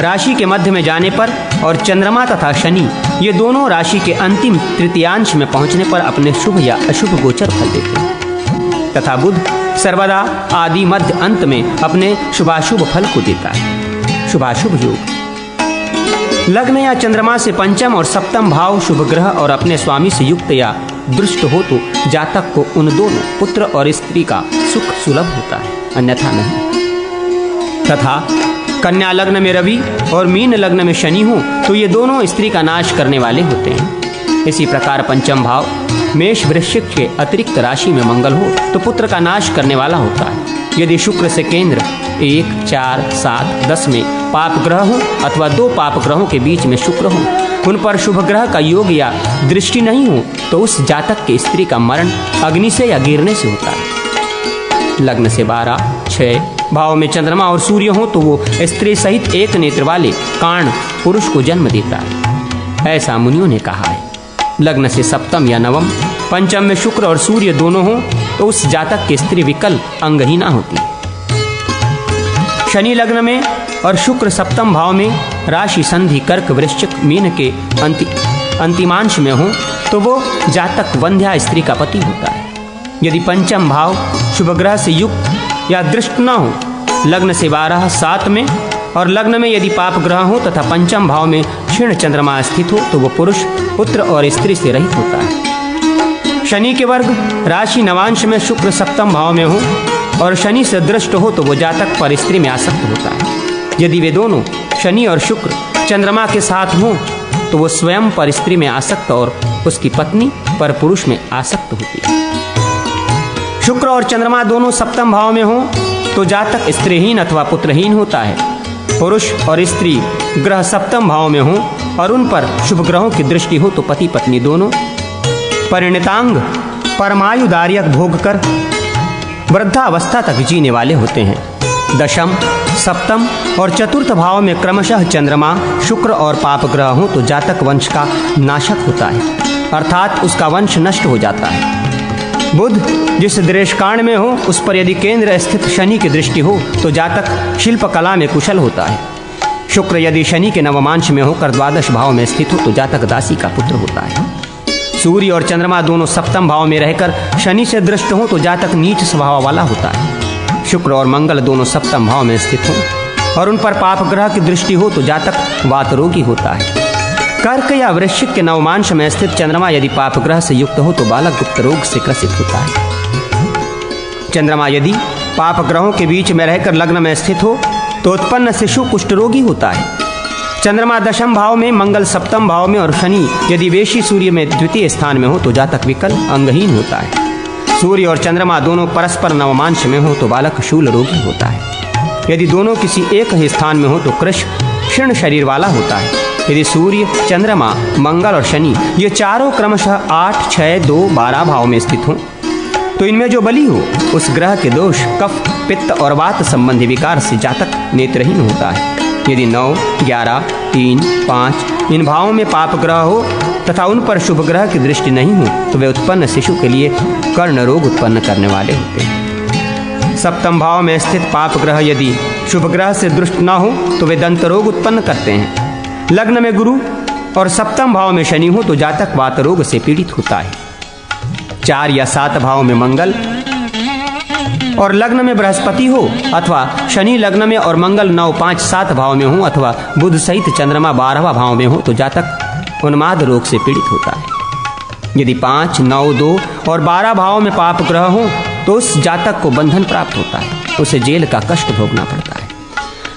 राशि के मध्य में जाने पर और चंद्रमा तथा शनि ये दोनों राशि के अंतिम तृतीयांश में पहुंचने पर अपने शुभ या अशुभ गोचर फल देते हैं तथा बुध सर्वदा आदि मध्य अंत में अपने शुभाशुभ फल को देता है। शुभाशुभ योग। लग्न या चंद्रमा से पंचम और सप्तम भाव शुभ ग्रह और अपने स्वामी से युक्त या दृष्ट हो तो जातक को उन दोनों पुत्र और स्त्री का सुख सुलभ होता है, अन्यथा नहीं। तथा कन्या लग्न में रवि और मीन लग्न में शनि हो तो ये दोनों स्त्री का नाश करने वाले होते हैं। इसी प्रकार पंचम भाव मेष वृश्चिक के अतिरिक्त राशि में मंगल हो तो पुत्र का नाश करने वाला होता है। यदि शुक्र से केंद्र 1, 4, 7, 10 में पाप ग्रह हो अथवा 2 पाप ग्रहों के बीच में शुक्र हो, उन पर शुभ ग्रह का योग या दृष्टि नहीं हो तो उस जातक के स्त्री का मरण अग्नि से या गिरने से होता है। लग्न से 12, 6 भाव में चंद्रमा और सूर्य हो तो वो स्त्री सहित एक नेत्र वाले काण पुरुष को जन्म देता है, ऐसा मुनियों ने कहा है। लग्न से सप्तम या नवम, पंचम में शुक्र और सूर्य दोनों हो तो उस जातक की स्त्री विकल्प अंगहीना होती है। शनि लग्न में और शुक्र सप्तम भाव में राशि संधि कर्क वृश्चिक मीन के अंतिमांश में हो तो वो जातक वंध्या स्त्री का पति होता है। यदि पंचम भाव शुभ ग्रह से युक्त या दृष्ट न हो, लग्न से 12 7 में और लग्न में यदि पाप ग्रह हो तथा पंचम भाव में क्षीण चंद्रमा स्थित हो तो वो पुरुष पुत्र और स्त्री से रहित होता है। शनि के वर्ग राशि नवांश में शुक्र सप्तम भाव में हो और शनि से दृष्ट हो तो वो जातक पर स्त्री में आसक्त होता है। यदि वे दोनों शनि और शुक्र चंद्रमा के साथ हों तो वो स्वयं पर स्त्री में आसक्त और उसकी पत्नी पर पुरुष में आसक्त होती है। शुक्र और चंद्रमा दोनों सप्तम भाव में हो तो जातक स्त्रीहीन अथवा पुत्रहीन होता है। पुरुष और स्त्री ग्रह सप्तम भाव में हो और उन पर शुभ ग्रहों की दृष्टि हो तो पति पत्नी दोनों परिणतांग परमायुदार्यक भोग कर वृद्धावस्था तक जीने वाले होते हैं। दशम सप्तम और चतुर्थ भाव में क्रमशः चंद्रमा शुक्र और पाप ग्रह हो तो जातक वंश का नाशक होता है, अर्थात उसका वंश नष्ट हो जाता है। बुध जिस देशकांड में हो उस पर यदि केंद्र स्थित शनि की दृष्टि हो तो जातक शिल्प कला में कुशल होता है। शुक्र यदि शनि के नवमांश में होकर द्वादश भाव में स्थित हो तो जातक दासी का पुत्र होता है। सूर्य और चंद्रमा दोनों सप्तम भाव में रहकर शनि से दृष्ट हो तो जातक नीच स्वभाव वाला होता है। शुक्र और मंगल दोनों सप्तम भाव में स्थित हो और उन पर पाप ग्रह की दृष्टि हो तो जातक वात रोगी होता है। कर्क या वृश्चिक के नवमांश में स्थित चंद्रमा यदि पाप ग्रह से युक्त हो तो बालक गुप्त रोग से ग्रसित होता है। चंद्रमा यदि पाप ग्रहों के बीच में रहकर लग्न में स्थित हो तो उत्पन्न शिशु कुष्ठ रोगी होता है। चंद्रमा दशम भाव में, मंगल सप्तम भाव में और शनि यदि वेशी सूर्य में द्वितीय स्थान में हो तो जातक विकल अंगहीन होता है। सूर्य और चंद्रमा दोनों परस्पर नवमांश में हो तो बालक शूल रोगी होता है। यदि दोनों किसी एक ही स्थान में हो तो कृश क्षीण शरीर वाला होता है। यदि सूर्य चंद्रमा मंगल और शनि ये चारों क्रमशः 8 6 2 12 भाव में स्थित हों तो इनमें जो बली हो उस ग्रह के दोष कफ पित्त और वात संबंधी विकार से जातक नेत्रहीन होता है। यदि 9 11 3 5 इन भावों में पाप ग्रह हो तथा उन पर शुभ ग्रह की दृष्टि नहीं हो तो वे उत्पन्न शिशु के लिए कर्ण रोग उत्पन्न करने वाले होते हैं। सप्तम भाव में स्थित पाप ग्रह यदि शुभ ग्रह से दृष्ट न हो तो वे दंत रोग उत्पन्न करते हैं। लग्न में गुरु और सप्तम भाव में शनि हो तो जातक वात रोग से पीड़ित होता है। 4 या 7 भाव में मंगल और लग्न में बृहस्पति हो अथवा शनि लग्न में और मंगल 9 5 7 भाव में हो अथवा बुध सहित चंद्रमा 12वां भाव में हो तो जातक उन्माद रोग से पीड़ित होता है। यदि 5 9 2 और 12 भाव में पाप ग्रह हो तो उस जातक को बंधन प्राप्त होता है, उसे जेल का कष्ट भोगना पड़ता है।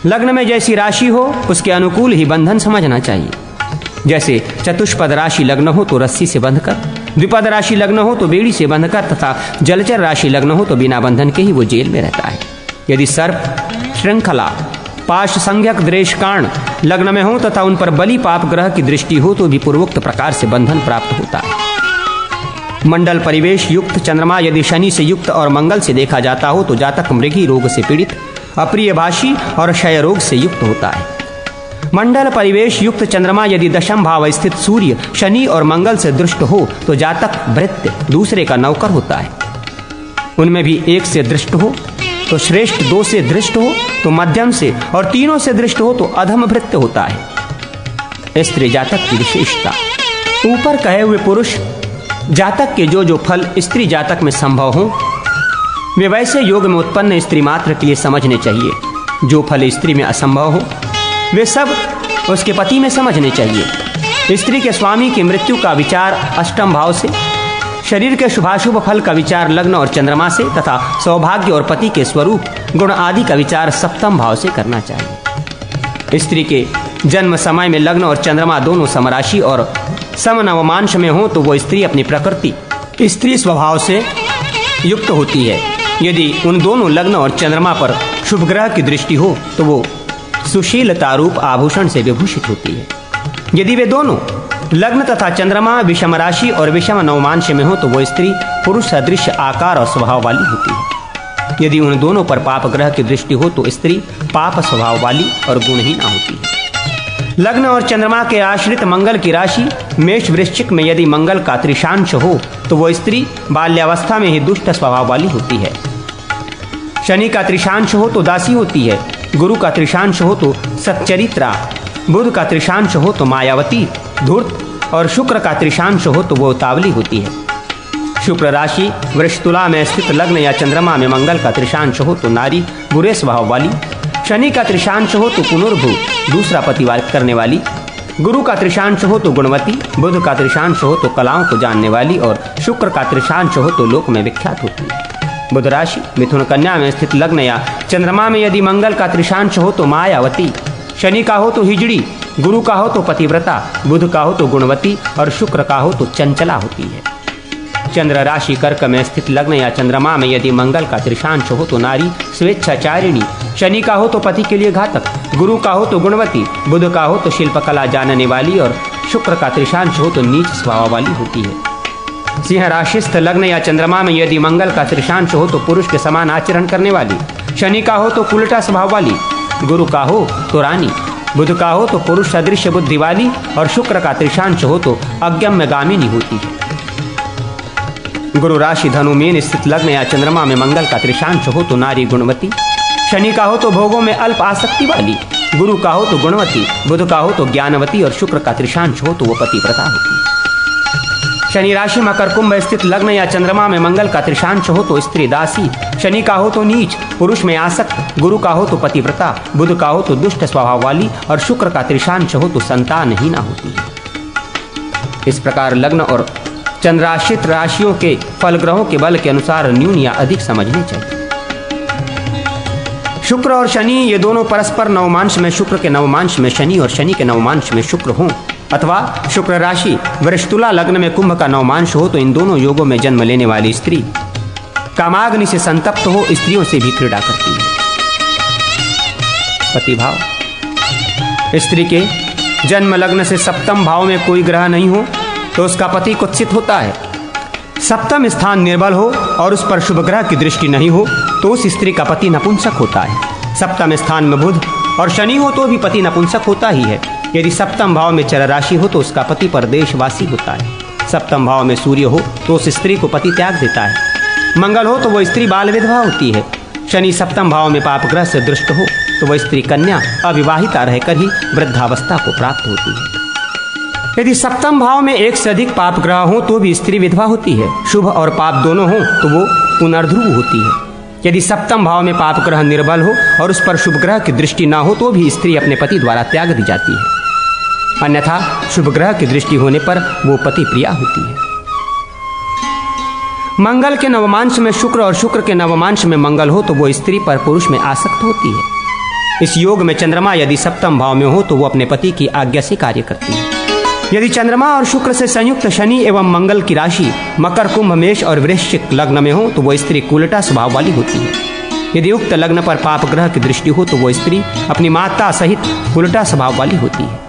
लग्न में जैसी राशि हो उसके अनुकूल ही बंधन समझना चाहिए। जैसे चतुष्पद राशि लग्न हो तो रस्सी से बंधकर, द्विपद राशि लग्न हो तो बेड़ी से बंधकर तथा जलचर राशि लग्न हो तो बिना बंधन के ही वो जेल में रहता है। यदि सर्प श्रृंखला पाश संज्ञक द्रेशकांड लग्न में हो तथा उन पर बलि पाप ग्रह की दृष्टि हो तो भी पूर्वोक्त प्रकार से बंधन प्राप्त होता है। मंडल परिवेश युक्त चंद्रमा यदि शनि से युक्त और मंगल से देखा जाता हो तो जातक मृगी रोग से पीड़ित, अप्रिय भाषी और क्षय रोग से युक्त होता है। मंडल परिवेश युक्त चंद्रमा यदि दशम भाव स्थित सूर्य शनि और मंगल से दृष्ट हो तो जातक भृत्य दूसरे का नौकर होता है। उनमें भी एक से दृष्ट हो तो श्रेष्ठ, 2 से दृष्ट हो तो मध्यम से और 3 से दृष्ट हो तो अधम भृत्य होता है। स्त्री जातक की विशेषता। ऊपर कहे हुए पुरुष जातक के जो फल स्त्री जातक में संभव हो वे वैसे योग में उत्पन्न स्त्री मात्र के लिए समझने चाहिए। जो फल स्त्री में असंभव हो वे सब उसके पति में समझने चाहिए। स्त्री के स्वामी की मृत्यु का विचार अष्टम भाव से, शरीर के शुभाशुभ फल का विचार लग्न और चंद्रमा से तथा सौभाग्य और पति के स्वरूप गुण आदि का विचार सप्तम भाव से करना चाहिए। स्त्री के जन्म समय में लग्न और चंद्रमा दोनों समराशि और समनवमांश में हो तो वो स्त्री अपनी प्रकृति स्त्री स्वभाव से युक्त होती है। यदि उन दोनों लग्न और चंद्रमा पर शुभ ग्रह की दृष्टि हो तो वो सुशीलता रूप आभूषण से विभूषित होती है। यदि वे दोनों लग्न तथा चंद्रमा विषम राशि और विषम नवमांश में हो तो वो स्त्री पुरुष सदृश आकार और स्वभाव वाली होती है। यदि उन दोनों पर पाप ग्रह की दृष्टि हो तो स्त्री पाप स्वभाव वाली और गुणहीना होती है। लग्न और चंद्रमा के आश्रित मंगल की राशि मेष वृश्चिक में यदि मंगल का त्रिशांश हो तो वो स्त्री बाल्यावस्था में ही दुष्ट स्वभाव वाली होती है। शनि का त्रिशांश हो तो दासी होती है, गुरु का त्रिशांश हो तो सच्चरित्रा बुध का त्रिशांश हो तो मायावती धूर्त और शुक्र का त्रिशांश हो तो वो उतावली होती है। शुक्र राशि वृष तुला में स्थित लग्न या चंद्रमा में मंगल का त्रिशांश हो तो नारी बुरे स्वभाव वाली, शनि का त्रिशांश हो तो पुनर्भू दूसरा पति करने वाली, गुरु का त्रिशांश हो तो गुणवती, बुध का त्रिशांश हो तो कलाओं को जानने वाली और शुक्र का त्रिशांश हो तो लोक में विख्यात होती है। बुध राशि मिथुन कन्या में स्थित लग्न या चंद्रमा में यदि मंगल का त्रिशांश हो तो मायावती, शनि का हो तो हिजड़ी, गुरु का हो तो पतिव्रता, बुध का हो तो गुणवती और शुक्र का हो तो चंचला होती है। चंद्र राशि कर्क में स्थित लग्न या चंद्रमा में यदि मंगल का त्रिशांश हो तो नारी स्वेच्छाचारिणी, शनि का हो तो पति के लिए घातक, गुरु का हो तो गुणवती, बुध का हो तो शिल्पकला जानने वाली और शुक्र का त्रिशांश हो तो नीच स्वभाव वाली होती है। सिंह राशिस्थ लग्न या चंद्रमा में यदि मंगल का त्रिशांश हो तो पुरुष के समान आचरण करने वाली, शनि का हो तो उल्टा स्वभाव वाली, गुरु का हो तो रानी, बुध का हो तो पुरुष सदृश बुद्धि वाली और शुक्र का त्रिशांश हो तो अज्ञम्य गामिनी होती है। गुरु राशि धनु में स्थित लग्न या चंद्रमा में मंगल का त्रिशांश हो तो नारी गुणवती, शनि का हो तो भोगों में अल्प आसक्ति वाली, गुरु का हो तो गुणवती, बुध का हो तो ज्ञानवती और शुक्र का त्रिशांश हो तो वो पतिव्रता होती है। शनि राशि मकर कुंभ स्थित लग्न या चंद्रमा में मंगल का त्रिशांश हो तो स्त्री दासी, शनि का हो तो नीच, पुरुष में आसक्त, गुरु का हो तो पतिव्रता, बुध का हो तो दुष्ट स्वभाव वाली और शुक्र का त्रिशांश हो तो संतानहीना होती है। इस प्रकार लग्न और चंद्राश्रित राशियों के फल ग्रहों के बल के अनुसार न्यून या अधिक समझने चाहिए। शुक्र और शनि ये दोनों परस्पर नवमांश में शुक्र के नवमांश में शनि और शनि के नवमांश में शुक्र हों, अथवा शुक्र राशि वृष तुला लग्न में कुंभ का नवमांश हो तो इन दोनों योगों में जन्म लेने वाली स्त्री कामाग्नि से संतप्त हो स्त्रियों से भी क्रीड़ा करती है। पतिभाव स्त्री के जन्म लग्न से सप्तम भाव में कोई ग्रह नहीं हो तो उसका पति कुत्सित होता है। सप्तम स्थान निर्बल हो और उस पर शुभ ग्रह की दृष्टि नहीं हो तो उस स्त्री का पति नपुंसक होता है। सप्तम स्थान में बुध और शनि हो तो भी पति नपुंसक होता ही है। यदि सप्तम भाव में चर राशि हो तो उसका पति परदेशवासी होता है। सप्तम भाव में सूर्य हो तो उस स्त्री को पति त्याग देता है। मंगल हो तो वह स्त्री बाल विधवा होती है। शनि सप्तम भाव में पाप ग्रह से दृष्ट हो तो वह स्त्री कन्या अविवाहिता रहकर ही वृद्धावस्था को प्राप्त होती है। यदि सप्तम भाव में एक से अधिक पाप ग्रह हो तो भी स्त्री विधवा होती है। शुभ और पाप दोनों हो तो वो पुनर्ध्रुव होती है। यदि सप्तम भाव में पाप ग्रह निर्बल हो और उस पर शुभ ग्रह की दृष्टि ना हो तो भी स्त्री अपने पति द्वारा त्याग दी जाती है। अन्यथा शुभ ग्रह की दृष्टि होने पर वो पति प्रिया होती है। मंगल के नवमांश में शुक्र और शुक्र के नवमांश में मंगल हो तो वो स्त्री पर पुरुष में आसक्त होती है। इस योग में चंद्रमा यदि सप्तम भाव में हो तो वो अपने पति की आज्ञा से कार्य करती है। यदि चंद्रमा और शुक्र से संयुक्त शनि एवं मंगल की राशि मकर कुंभ मेष और वृश्चिक लग्न में हो तो वह स्त्री कुलटा स्वभाव वाली होती है। यदि उक्त लग्न पर पाप ग्रह की दृष्टि हो तो वह स्त्री अपनी माता सहित उल्टा स्वभाव वाली होती है।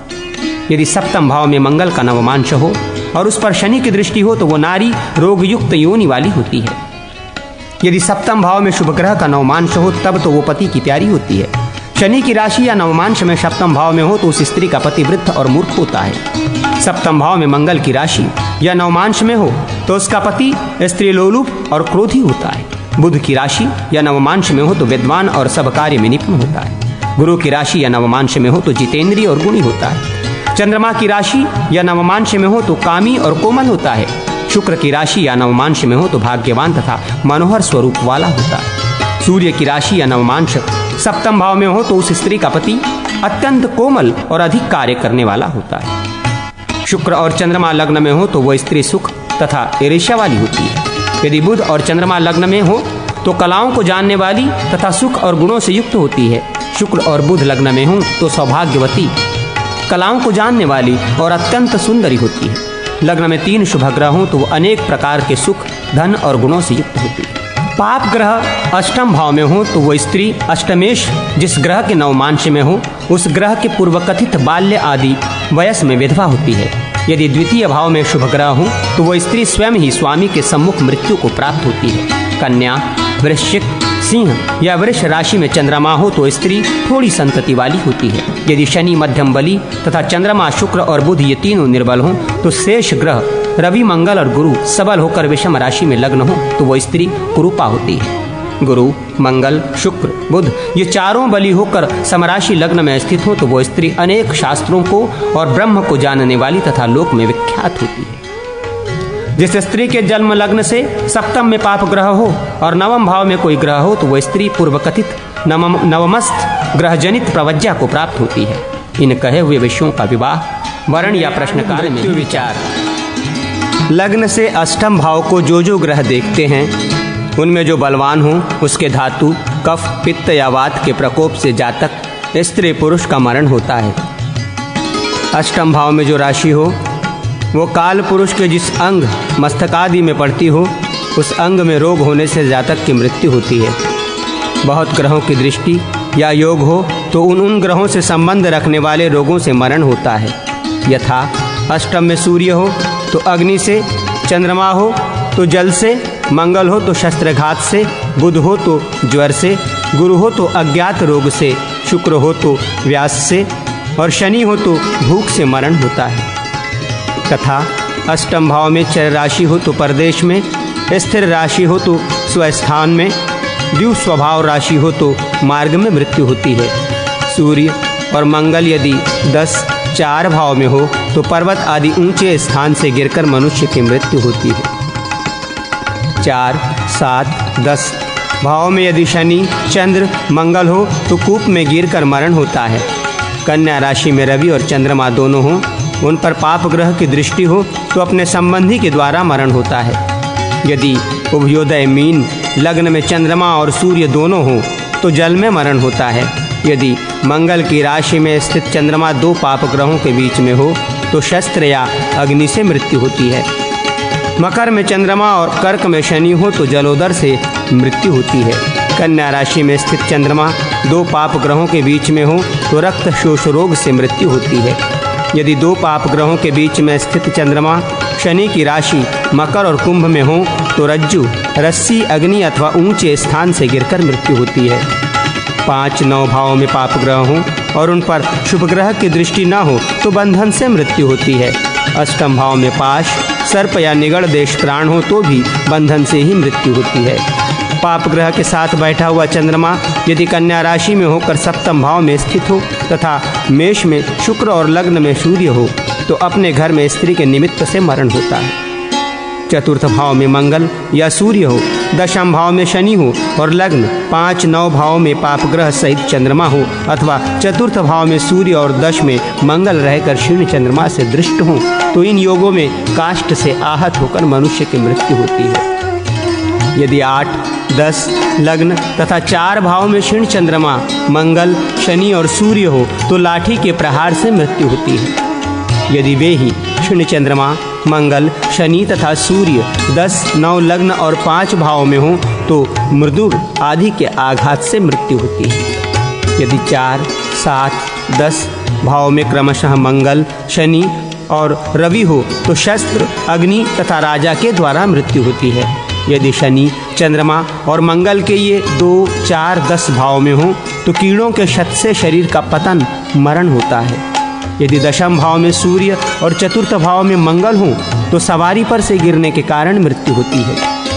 यदि सप्तम भाव में मंगल का नवमांश हो और उस पर शनि की दृष्टि हो तो वो नारी रोग युक्त योनि वाली होती है। यदि सप्तम भाव में शुभ ग्रह का नवमांश हो तब तो वो पति की प्यारी होती है। शनि की राशि या नवमांश में सप्तम भाव में हो तो उस स्त्री का पति वृद्ध और मूर्ख होता है। सप्तम भाव में मंगल की राशि या नवमांश में हो तो उसका पति स्त्री लोलुप और क्रोधी होता है। बुध की राशि या नवमांश में हो तो विद्वान और सब कार्य में निपुण होता है। गुरु की राशि या नवमांश में हो तो जितेंद्रिय और गुणी होता है। चंद्रमा की राशि या नवमांश में हो तो कामी और कोमल होता है। शुक्र की राशि या नवमांश में हो तो भाग्यवान तथा मनोहर स्वरूप वाला होता है। सूर्य की राशि या नवमांश सप्तम भाव में हो तो उस स्त्री का पति अत्यंत कोमल और अधिक कार्य करने वाला होता है। शुक्र और चंद्रमा लग्न में हो तो वह स्त्री सुख तथा ईर्ष्या वाली होती है। यदि बुध और चंद्रमा लग्न में हो तो कलाओं को जानने वाली तथा सुख और गुणों से युक्त होती है। शुक्र और बुध लग्न में हो तो सौभाग्यवती, कलाओं को जानने वाली और अत्यंत सुंदरी होती है। लग्न में 3 शुभ ग्रह हों तो वह अनेक प्रकार के सुख, धन और गुणों से युक्त होती है। पाप ग्रह अष्टम भाव में हो तो वह स्त्री अष्टमेश जिस ग्रह के नवमांश में हो उस ग्रह के पूर्वकथित बाल्य आदि वयस में विधवा होती है। यदि द्वितीय भाव में शुभ ग्रह हो तो वह स्त्री स्वयं ही स्वामी के सम्मुख मृत्यु को प्राप्त होती है। कन्या, वृश्चिक, सिंह या वृष राशि में चंद्रमा हो तो स्त्री थोड़ी संतति वाली होती है। यदि शनि मध्यम बली तथा चंद्रमा, शुक्र और बुध ये तीनों निर्बल हों तो शेष ग्रह रवि, मंगल और गुरु सबल होकर विषम राशि में लग्न हो तो वह स्त्री कुरूपा होती है। गुरु, मंगल, शुक्र, बुध ये चारों बली होकर समराशि लग्न में स्थित हो तो वो स्त्री अनेक शास्त्रों को और ब्रह्म को जानने वाली तथा लोक में विख्यात होती है। जिस स्त्री के जन्म लग्न से सप्तम में पाप ग्रह हो और नवम भाव में कोई ग्रह हो तो वह स्त्री पूर्व कथित नवमस्थ ग्रह जनित प्रवज्ञा को प्राप्त होती है। इन कहे हुए विषयों का विवाह वर्ण या प्रश्न काल में विचार। लग्न से अष्टम भाव को जो ग्रह देखते हैं उनमें जो बलवान हो उसके धातु कफ, पित्त या वात के प्रकोप से जातक स्त्री पुरुष का मरण होता है। अष्टम भाव में जो राशि हो वो काल पुरुष के जिस अंग मस्तकादि में पड़ती हो उस अंग में रोग होने से जातक की मृत्यु होती है। बहुत ग्रहों की दृष्टि या योग हो तो उन ग्रहों से संबंध रखने वाले रोगों से मरण होता है। यथा अष्टम में सूर्य हो तो अग्नि से, चंद्रमा हो तो जल से, मंगल हो तो शस्त्रघात से, बुध हो तो ज्वर से, गुरु हो तो अज्ञात रोग से, शुक्र हो तो व्यास से और शनि हो तो भूख से मरण होता है। तथा अष्टम भाव में चर राशि हो तो परदेश में, स्थिर राशि हो तो स्वस्थान में, द्विव स्वभाव राशि हो तो मार्ग में मृत्यु होती है। सूर्य और मंगल यदि 10, 4 भाव में हो तो पर्वत आदि ऊंचे स्थान से गिरकर मनुष्य की मृत्यु होती है। 4, 7, 10 भाव में यदि शनि, चंद्र, मंगल हो तो कूप में गिरकर मरण होता है। कन्या राशि में रवि और चंद्रमा दोनों हों, उन पर पाप ग्रह की दृष्टि हो तो अपने संबंधी के द्वारा मरण होता है। यदि उभयोदय मीन लग्न में चंद्रमा और सूर्य दोनों हों तो जल में मरण होता है। यदि मंगल की राशि में स्थित चंद्रमा 2 पाप ग्रहों के बीच में हो तो शस्त्र या अग्नि से मृत्यु होती है। मकर में चंद्रमा और कर्क में शनि हो तो जलोदर से मृत्यु होती है। कन्या राशि में स्थित चंद्रमा 2 पाप ग्रहों के बीच में हो तो रक्त शोष रोग से मृत्यु होती है। यदि 2 पाप ग्रहों के बीच में स्थित चंद्रमा शनि की राशि मकर और कुंभ में हो तो रज्जु, रस्सी, अग्नि अथवा ऊंचे स्थान से गिरकर मृत्यु होती है। 5, 9 भावों में पाप ग्रह हों और उन पर शुभ ग्रह की दृष्टि न हो तो बंधन से मृत्यु होती है। अष्टम भाव में पाश, सर्प या निगड़ देश प्राण हो तो भी बंधन से ही मृत्यु होती है। पाप ग्रह के साथ बैठा हुआ चंद्रमा यदि कन्या राशि में होकर सप्तम भाव में स्थित हो तथा मेष में शुक्र और लग्न में सूर्य हो तो अपने घर में स्त्री के निमित्त से मरण होता है। चतुर्थ भाव में मंगल या सूर्य हो, दशम भाव में शनि हो और लग्न 5, 9 भाव में पाप ग्रह सहित चंद्रमा हो अथवा चतुर्थ भाव में सूर्य और दश में मंगल रहकर क्षीण चंद्रमा से दृष्ट हो तो इन योगों में काष्ठ से आहत होकर मनुष्य की मृत्यु होती है। यदि 8, 10 लग्न तथा 4 भाव में क्षीण चंद्रमा, मंगल, शनि और सूर्य हो तो लाठी के प्रहार से मृत्यु होती है। यदि वे ही क्षीण चंद्रमा, मंगल, शनि तथा सूर्य 10, 9 लग्न और 5 भाव में हो तो मृदुर आदि के आघात से मृत्यु होती है। यदि 4, 7, 10 भाव में क्रमशः मंगल, शनि और रवि हो तो शस्त्र, अग्नि तथा राजा के द्वारा मृत्यु होती है। यदि शनि, चंद्रमा और मंगल के ये 2, 4, 10 भाव में हो तो कीड़ों के शत से शरीर का पतन, मरण होता है। यदि दशम भाव में सूर्य और चतुर्थ भाव में मंगल हो तो सवारी पर से गिरने के कारण मृत्यु होती है।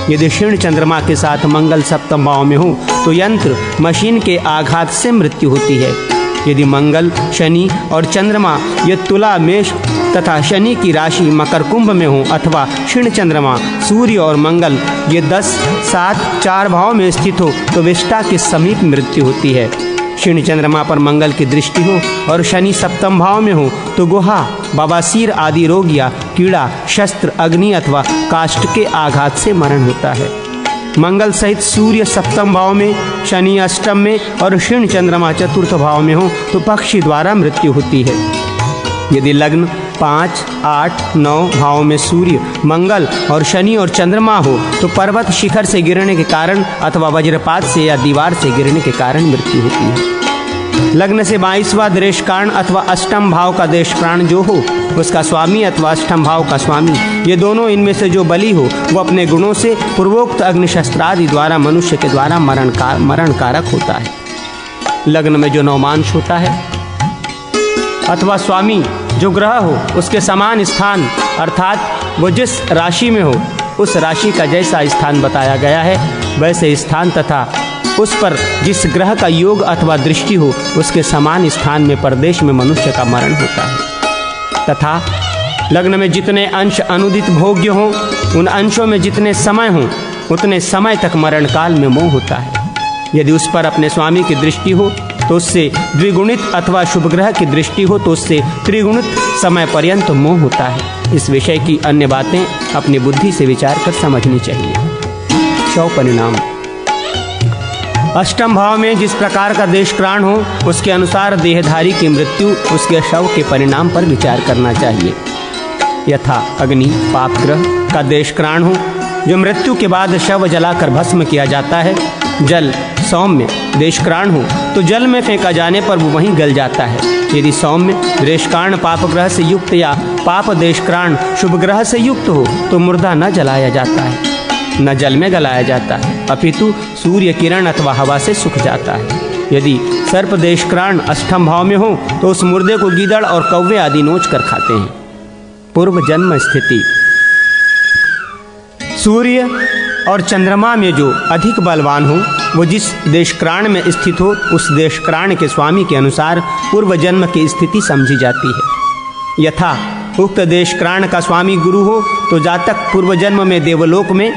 यदि क्षीण चंद्रमा के साथ मंगल सप्तम भाव में हो तो यंत्र, मशीन के आघात से मृत्यु होती है। यदि मंगल, शनि और चंद्रमा ये तुला, मेष तथा शनि की राशि मकर, कुंभ में हो अथवा क्षीण चंद्रमा, सूर्य और मंगल ये 10, 7, 4 भाव में स्थित हो तो विष्टा के समीप मृत्यु होती है। क्षीण चंद्रमा पर मंगल की दृष्टि हो और शनि सप्तम भाव में हो तो गुहा, बवासीर आदि रोग या कीड़ा, शस्त्र, अग्नि अथवा काष्ठ के आघात से मरण होता है। मंगल सहित सूर्य सप्तम भाव में, शनि अष्टम में और क्षीण चंद्रमा चतुर्थ भाव में हो तो पक्षी द्वारा मृत्यु होती है। यदि लग्न 5, 8, 9 भाव में सूर्य, मंगल और शनि और चंद्रमा हो तो पर्वत शिखर से गिरने के कारण अथवा वज्रपात से या दीवार से गिरने के कारण मृत्यु होती है। लग्न से 22वां देश कारण अथवा अष्टम भाव का देश प्राण जो हो उसका स्वामी अथवा अष्टम भाव का स्वामी, ये दोनों इनमें से जो बली हो वो अपने गुणों से पूर्वोक्त अग्निशस्त्रादि द्वारा मनुष्य के द्वारा मरण कारक होता है। लग्न में जो नवमांश होता है अथवा स्वामी जो ग्रह हो उसके समान स्थान अर्थात वो जिस राशि में हो उस राशि का जैसा स्थान बताया गया है वैसे स्थान तथा उस पर जिस ग्रह का योग अथवा दृष्टि हो उसके समान स्थान में परदेश में मनुष्य का मरण होता है। तथा लग्न में जितने अंश अनुदित भोग्य हों, उन अंशों में जितने समय हों, उतने समय तक मरण काल में मोह होता है। यदि उस पर अपने स्वामी की दृष्टि हो तो उससे द्विगुणित अथवा शुभ ग्रह की दृष्टि हो तो उससे त्रिगुणित समय पर्यंत मोह होता है। इस विषय की अन्य बातें अपनी बुद्धि से विचार कर समझनी चाहिए। शव परिणाम। अष्टम भाव में जिस प्रकार का देशक्राण हो उसके अनुसार देहधारी की मृत्यु उसके शव के परिणाम पर विचार करना चाहिए। यथा अग्नि पाप ग्रह का देशक्राण हो जो मृत्यु के बाद शव जलाकर भस्म किया जाता है। जल सौम्य देशक्राण हो तो जल में फेंका जाने पर वो वहीं गल जाता है। यदि सौम्य देशक्राण पाप ग्रह से युक्त या पाप देशक्राण शुभ ग्रह से युक्त हो तो मुर्दा न जलाया जाता है, न जल में गलाया जाता है, अपितु सूर्य किरण अथवा हवा से सूख जाता है। यदि सर्प देशक्राण अष्टम भाव में हो तो उस मुर्दे को गीदड़ और कौवे आदि नोच कर खाते हैं। पूर्व जन्म स्थिति। सूर्य और चंद्रमा में जो अधिक बलवान हो वो जिस देशक्राण में स्थित हो उस देशक्राण के स्वामी के अनुसार पूर्व जन्म की स्थिति समझी जाती है। यथा उक्त देशक्राण का स्वामी गुरु हो तो जातक पूर्व जन्म में देवलोक में,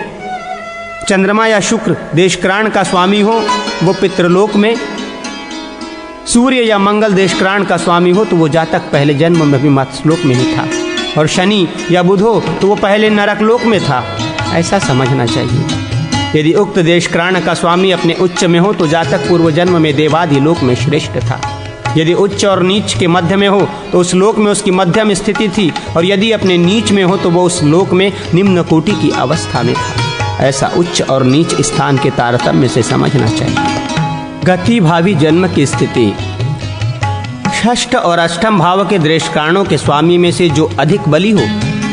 चंद्रमा या शुक्र देशक्राण का स्वामी हो वो पितृलोक में, सूर्य या मंगल देशक्राण का स्वामी हो तो वो जातक पहले जन्म में भी मत्स्यलोक में ही था, और शनि या बुध हो तो वो पहले नरकलोक में था। ऐसा समझना चाहिए। यदि उक्त देशक्राण का स्वामी अपने उच्च में हो तो जातक पूर्व जन्म में देवादि लोक में श्रेष्ठ था। यदि उच्च और नीच के मध्य में हो तो उस लोक में उसकी मध्यम स्थिति थी, और यदि अपने नीच में हो तो वो उस लोक में निम्न कोटि की अवस्था में था। ऐसा उच्च और नीच स्थान के तारतम्य से समझना चाहिए। गति भावी जन्म की स्थिति। षष्ठ और अष्टम भाव के देशक्राणों के स्वामी में से जो अधिक बली हो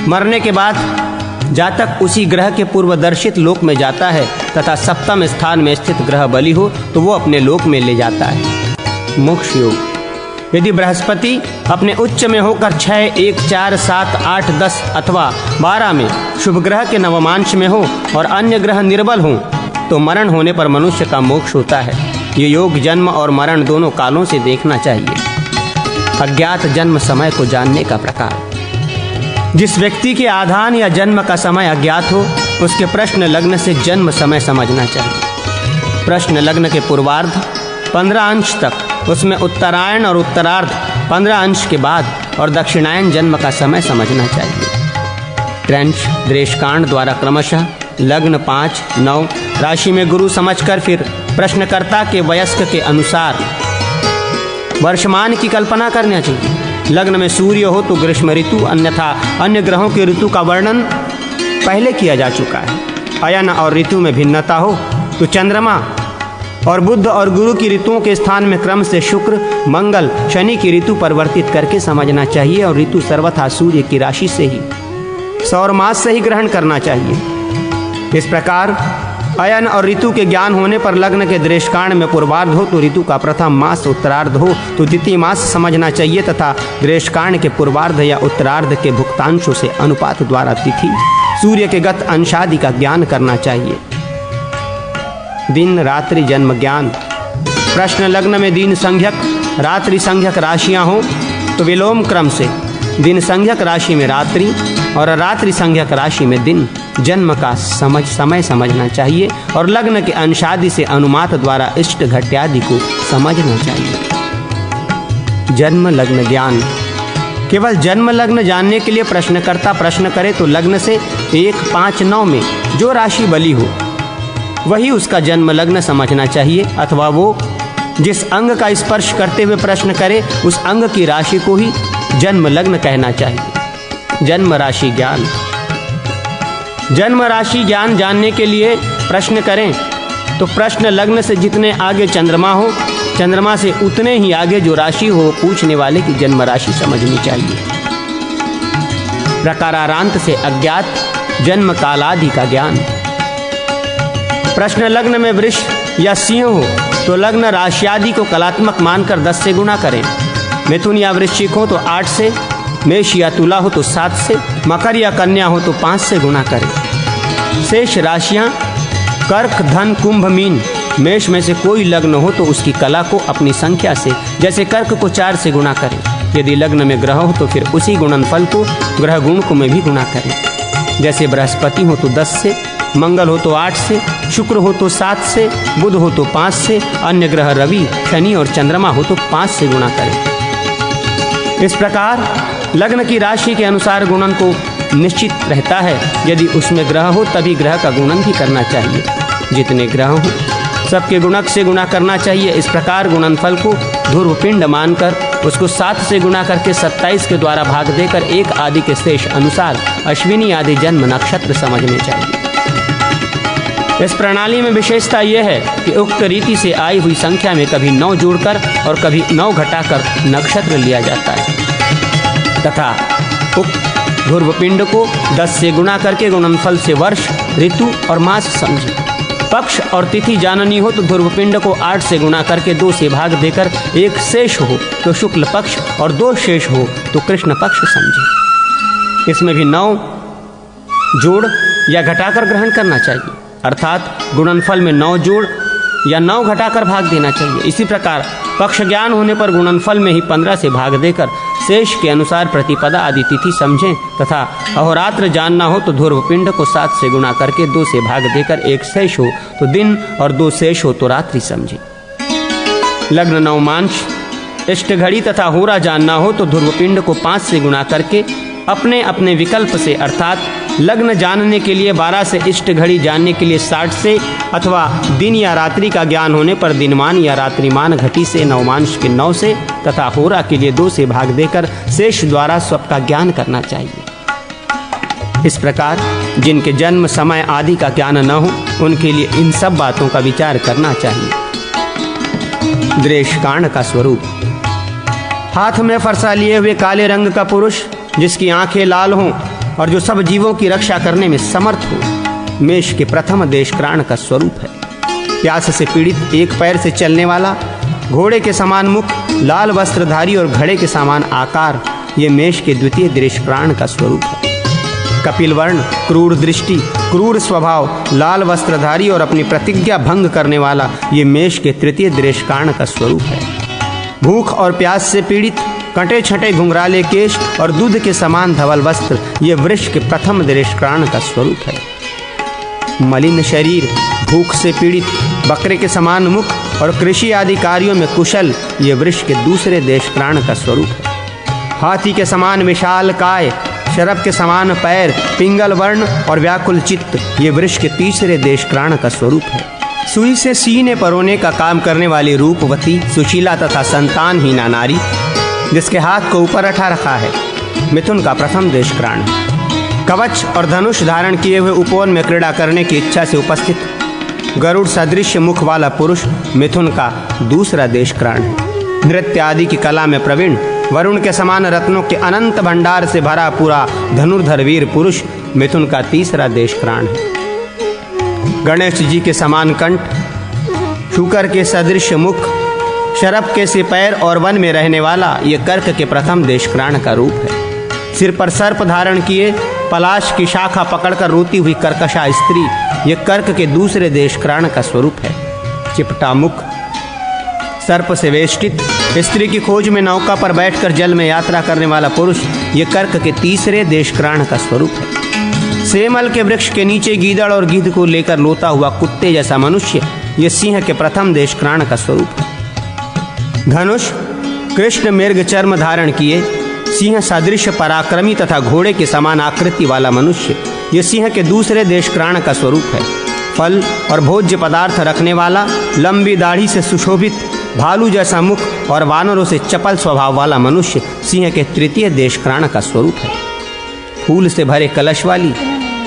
मरने के बाद जातक उसी ग्रह के पूर्वदर्शित लोक में जाता है, तथा सप्तम स्थान में स्थित ग्रह बली हो तो वो अपने लोक में ले जाता है। मोक्ष योग। यदि बृहस्पति अपने उच्च में होकर 6, 1, 4, 7, 8, 10 अथवा 12 में शुभ ग्रह के नवमांश में हो और अन्य ग्रह निर्बल हों तो मरण होने पर मनुष्य का मोक्ष होता है। ये योग जन्म और मरण दोनों कालों से देखना चाहिए। अज्ञात जन्म समय को जानने का प्रकार। जिस व्यक्ति के आधान या जन्म का समय अज्ञात हो उसके प्रश्न लग्न से जन्म समय समझना चाहिए। प्रश्न लग्न के पूर्वार्ध 15 अंश तक, उसमें उत्तरायण और उत्तरार्ध 15 अंश के बाद और दक्षिणायन जन्म का समय समझना चाहिए। त्रंश देशकांड द्वारा क्रमशः लग्न 5, 9 राशि में गुरु समझकर फिर प्रश्नकर्ता के वयस्क के अनुसार वर्षमान की कल्पना करना चाहिए। लग्न में सूर्य हो तो ग्रीष्म ऋतु, अन्यथा अन्य ग्रहों के ऋतु का वर्णन पहले किया जा चुका है। अयन और ऋतु में भिन्नता हो तो चंद्रमा और बुध और गुरु की ऋतुओं के स्थान में क्रम से शुक्र, मंगल, शनि की ऋतु परिवर्तित करके समझना चाहिए, और ऋतु सर्वथा सूर्य की राशि से ही, सौर मास से ही ग्रहण करना चाहिए। इस प्रकार अयन और ऋतु के ज्ञान होने पर लग्न के देशकांड में पूर्वार्ध हो तो ऋतु का प्रथम मास, उत्तरार्ध हो तो द्वितीय मास समझना चाहिए, तथा देशकांड के पूर्वार्ध या उत्तरार्ध के भुक्तांशों से अनुपात द्वारा तिथि, सूर्य के गत अंशादि का ज्ञान करना चाहिए। दिन रात्रि जन्म ज्ञान। प्रश्न लग्न में दिन संज्ञक, रात्रि संज्ञक राशियां हों तो विलोम क्रम से दिन संज्ञक राशि में रात्रि और रात्रि संज्ञक राशि में दिन जन्म का समय समझना चाहिए, और लग्न के अंशादि से अनुमात द्वारा इष्ट घट्यादि को समझना चाहिए। जन्म लग्न ज्ञान। केवल जन्म लग्न जानने के लिए प्रश्नकर्ता प्रश्न करे तो लग्न से 1, 5, 9 में जो राशि बली हो वही उसका जन्म लग्न समझना चाहिए, अथवा वो जिस अंग का स्पर्श करते हुए प्रश्न करे उस अंग की राशि को ही जन्म लग्न कहना चाहिए। जन्म राशि ज्ञान। जन्म राशि ज्ञान जानने के लिए प्रश्न करें तो प्रश्न लग्न से जितने आगे चंद्रमा हो, चंद्रमा से उतने ही आगे जो राशि हो पूछने वाले की जन्म राशि समझनी चाहिए। प्रकारांत से अज्ञात जन्म कालादि का ज्ञान। प्रश्न लग्न में वृष या सिंह हो तो लग्न राशियादि को कलात्मक मानकर 10 से गुणा करें। मिथुन या वृश्चिक हो तो 8 से, मेष या तुला हो तो 7 से, मकर या कन्या हो तो 5 से गुणा करें। शेष राशियां कर्क, धन, कुंभ, मीन, मेष में से कोई लग्न हो तो उसकी कला को अपनी संख्या से, जैसे कर्क को 4 से गुणा करें। यदि लग्न में ग्रह हो तो फिर उसी गुणनफल को ग्रह गुण को में भी गुणा करें। जैसे बृहस्पति हो तो 10 से, मंगल हो तो 8 से, शुक्र हो तो 7 से, बुध हो तो 5 से, अन्य ग्रह रवि, शनि और चंद्रमा हो तो 5 से गुणा करें। इस प्रकार लग्न की राशि के अनुसार गुणन को निश्चित रहता है। यदि उसमें ग्रह हो तभी ग्रह का गुणन भी करना चाहिए। जितने ग्रह हो सबके गुणक से गुणा करना चाहिए। इस प्रकार गुणनफल को ध्रुव पिंड मानकर उसको 7 से गुणा करके 27 के द्वारा भाग देकर 1 आदि के शेष अनुसार अश्विनी आदि जन्म नक्षत्र समझने चाहिए। इस प्रणाली में विशेषता यह है कि उक्त रीति से आई हुई संख्या में कभी 9 जोड़कर और कभी 9 घटाकर नक्षत्र लिया जाता है तथा उक्त ध्रुव पिंड को 10 से गुणा करके गुणनफल से वर्ष, ऋतु और मास समझे। पक्ष और तिथि जाननी हो तो ध्रुव पिंड को 8 से गुणा करके 2 से भाग देकर 1 शेष हो तो शुक्ल पक्ष और 2 शेष हो तो कृष्ण पक्ष समझे। इसमें भी 9 जोड़ या घटाकर ग्रहण करना चाहिए, अर्थात गुणनफल में 9 जोड़ या 9 घटाकर भाग देना चाहिए। इसी प्रकार पक्ष ज्ञान होने पर गुणनफल में ही 15 से भाग देकर शेष के अनुसार प्रतिपदा आदि तिथि समझें तथा अहोरात्र जानना हो तो ध्रुव पिंड को 7 से गुणा करके 2 से भाग देकर 1 शेष हो तो दिन और 2 शेष हो तो रात्रि समझें। लग्न नवमांश, इष्ट घड़ी तथा होरा जानना हो तो ध्रुव पिंड को 5 से गुणा करके अपने अपने विकल्प से, अर्थात लग्न जानने के लिए 12 से, इष्ट घड़ी जानने के लिए 60 से अथवा दिन या रात्रि का ज्ञान होने पर दिनमान या रात्रिमान घटी से नवमांश के 9 से तथा होरा के लिए 2 से भाग देकर शेष द्वारा स्वप का ज्ञान करना चाहिए। इस प्रकार जिनके जन्म समय आदि का ज्ञान न हो उनके लिए इन सब बातों का विचार करना चाहिए। दृष्टांत का स्वरूप, हाथ में फरसा लिए हुए काले रंग का पुरुष जिसकी आंखें लाल हों और जो सब जीवों की रक्षा करने में समर्थ हो, मेष के प्रथम देशक्राण का स्वरूप है। प्यास से पीड़ित, एक पैर से चलने वाला, घोड़े के समान मुख, लाल वस्त्रधारी और घड़े के समान आकार, ये मेष के द्वितीय देशक्राण का स्वरूप है। कपिल वर्ण, क्रूर दृष्टि, क्रूर स्वभाव, लाल वस्त्रधारी और अपनी प्रतिज्ञा भंग करने वाला, ये मेष के तृतीय देशक्राण का स्वरूप है। भूख और प्यास से पीड़ित, कटे छटे घुंघराले केश और दूध के समान धवल वस्त्र, ये वृष के प्रथम देशक्राण का स्वरूप है। मलिन शरीर, भूख से पीड़ित, बकरे के समान मुख और कृषि आदि कार्यों में कुशल, ये वृष के दूसरे देशक्राण का स्वरूप है। हाथी के समान विशाल काय, शरभ के समान पैर, पिंगल वर्ण और व्याकुल चित्त, ये वृष के तीसरे देशक्राण का स्वरूप है। सुई से सीने परोने का काम करने वाली रूपवती, सुशीला तथा संतानहीना नारी, जिसके हाथ को ऊपर रखा रखा है, मिथुन का प्रथम देशक्राण है। कवच और धनुष धारण किए हुए उपवन में क्रीड़ा करने की इच्छा से उपस्थित गरुड़ सदृश मुख वाला पुरुष, मिथुन का दूसरा देशक्राण है। नृत्य आदि की कला में प्रवीण, वरुण के समान रत्नों के अनंत भंडार से भरा पूरा धनुर्धर वीर पुरुष, मिथुन का तीसरा देशक्राण है। गणेश जी के समान कंठ, शूकर के सदृश मुख, शरभ के से पैर और वन में रहने वाला, ये कर्क के प्रथम देशक्राण का रूप है। सिर पर सर्प धारण किए, पलाश की शाखा पकड़कर रोती हुई कर्कशा स्त्री, ये कर्क के दूसरे देशक्राण का स्वरूप है। चिपटा मुख, सर्प से वेष्टित, स्त्री की खोज में नौका पर बैठकर जल में यात्रा करने वाला पुरुष, ये कर्क के तीसरे देशक्राण का स्वरूप है। सेमल के वृक्ष के नीचे गीदड़ और गिद्ध को लेकर लोता हुआ कुत्ते जैसा मनुष्य, ये सिंह के प्रथम देशक्राण का स्वरूप है। धनुष, कृष्ण मृग चर्म धारण किए, सिंह सदृश पराक्रमी तथा घोड़े के समान आकृति वाला मनुष्य, ये सिंह के दूसरे देशक्राण का स्वरूप है। फल और भोज्य पदार्थ रखने वाला, लंबी दाढ़ी से सुशोभित, भालू जैसा मुख और वानरों से चपल स्वभाव वाला मनुष्य, सिंह के तृतीय देशक्राण का स्वरूप है। फूल से भरे कलश वाली,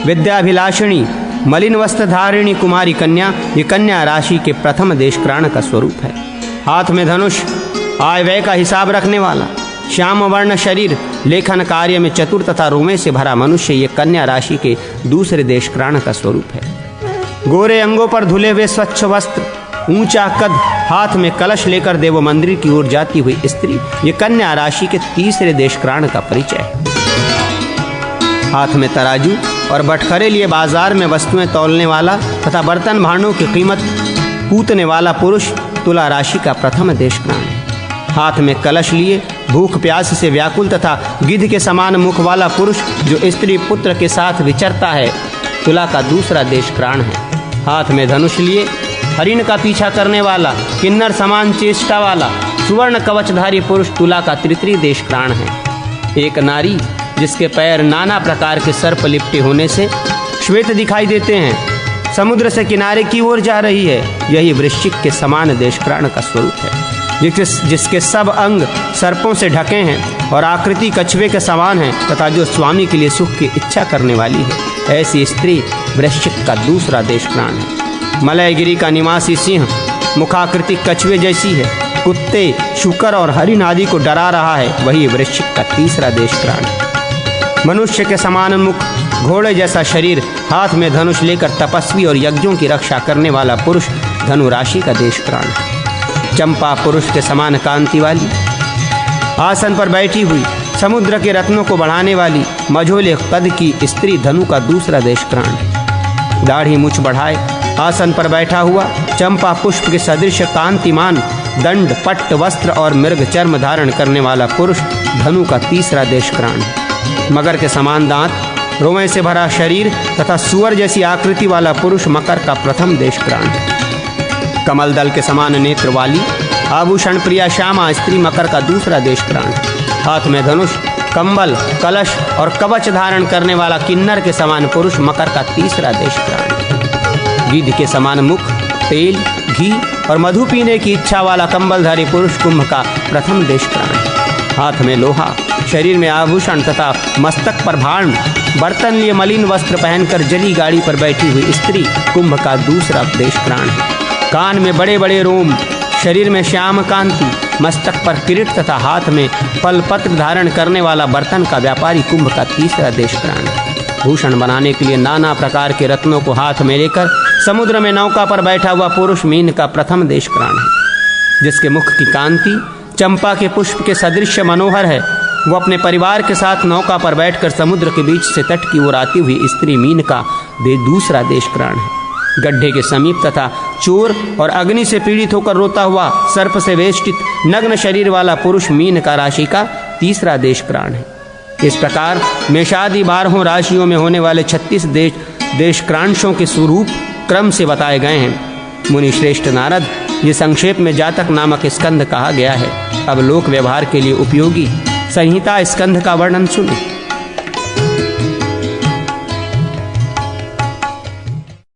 विद्याभिलाषिणी, मलिन वस्त्र धारिणी कुमारी कन्या, ये कन्या राशि के प्रथम देशक्राण का स्वरूप है। हाथ में धनुष, आय व्यय का हिसाब रखने वाला, श्याम वर्ण शरीर, लेखन कार्य में चतुर तथा रोमे से भरा मनुष्य, ये कन्या राशि के दूसरे देशक्राण का स्वरूप है। गोरे अंगों पर धुले हुए स्वच्छ वस्त्र, ऊंचा कद, हाथ में कलश लेकर देव मंदिर की ओर जाती हुई स्त्री, ये कन्या राशि के तीसरे देशक्राण का परिचय है। हाथ में तराजू, और बटखरे लिए बाजार में वस्तुएं तौलने वाला तथा बर्तन भांडों की कीमत पूतने वाला पुरुष तुला राशि का प्रथम देशक्राण है। हाथ में कलश लिए भूख प्यास से व्याकुल तथा गिद्ध के समान मुख वाला पुरुष जो स्त्री पुत्र के साथ विचरता है, तुला का दूसरा देशक्राण है। हाथ में धनुष लिए हरिण का पीछा करने वाला किन्नर समान चेष्टा वाला सुवर्ण कवचधारी पुरुष तुला का तृतीय देशक्राण है। एक नारी जिसके पैर नाना प्रकार के सर्प लिपटे होने से श्वेत दिखाई देते हैं, समुद्र से किनारे की ओर जा रही है, यही वृश्चिक के समान देशक्राण का स्वरूप है। जिसके सब अंग सर्पों से ढके हैं और आकृति कछुए के समान है तथा जो स्वामी के लिए सुख की इच्छा करने वाली है, ऐसी स्त्री वृश्चिक का दूसरा देशक्राण है। मलयगिरी का निवासी सिंह मुखाकृति कछुए जैसी है, कुत्ते शूकर और हरिण आदि को डरा रहा है, वही वृश्चिक का तीसरा देशक्राण है। मनुष्य के समान मुख, घोड़े जैसा शरीर, हाथ में धनुष लेकर तपस्वी और यज्ञों की रक्षा करने वाला पुरुष धनु राशि का देशक्राण है। चंपा पुरुष के समान कांति वाली, आसन पर बैठी हुई, समुद्र के रत्नों को बढ़ाने वाली मझोले कद की स्त्री धनु का दूसरा देशक्राण है। दाढ़ी मुछ बढ़ाए आसन पर बैठा हुआ चंपा पुष्प के सदृश कांतिमान दंड पट्ट वस्त्र और मृग चर्म धारण करने वाला पुरुष धनु का तीसरा देशक्राण है। मगर के समान दांत, रोए से भरा शरीर तथा सुअर जैसी आकृति वाला पुरुष मकर का प्रथम देशक्राण है। कमल दल के समान नेत्र वाली आभूषण प्रिया श्यामा स्त्री मकर का दूसरा देशक्राण है। हाथ में धनुष, कंबल, कलश और कवच धारण करने वाला किन्नर के समान पुरुष मकर का तीसरा देशक्राण है। गिद्ध के समान मुख, तेल, घी और मधु पीने की इच्छा वाला कंबलधारी पुरुष कुंभ का प्रथम देशक्राण है। हाथ में लोहा, शरीर में आभूषण तथा मस्तक पर भाण, बर्तन लिए मलिन वस्त्र पहनकर जली गाड़ी पर बैठी हुई स्त्री कुंभ का दूसरा देशक्राण है। कान में बड़े बड़े रोम, शरीर में श्याम कांति, मस्तक पर किरीट तथा हाथ में फलपत्र धारण करने वाला बर्तन का व्यापारी कुंभ का तीसरा देशक्राण है। भूषण बनाने के लिए नाना प्रकार के रत्नों को हाथ में लेकर समुद्र में नौका पर बैठा हुआ पुरुष मीन का प्रथम देशक्राण है। जिसके मुख की कांति चंपा के पुष्प के सदृश मनोहर है, वो अपने परिवार के साथ नौका पर बैठकर समुद्र के बीच से तट की ओर आती हुई स्त्री मीन का दूसरा देशक्राण है। गड्ढे के समीप तथा चोर और अग्नि से पीड़ित होकर रोता हुआ सर्प से वेष्टित नग्न शरीर वाला पुरुष मीन का राशि का तीसरा देशक्राण है। इस प्रकार मेषादि 12 राशियों में होने वाले 36 देशक्रांशों के स्वरूप क्रम से बताए गए हैं। मुनि श्रेष्ठ नारद, ये संक्षेप में जातक नामक स्कंध कहा गया है। अब लोक व्यवहार के लिए उपयोगी संहिता स्कंध का वर्णन सुनो।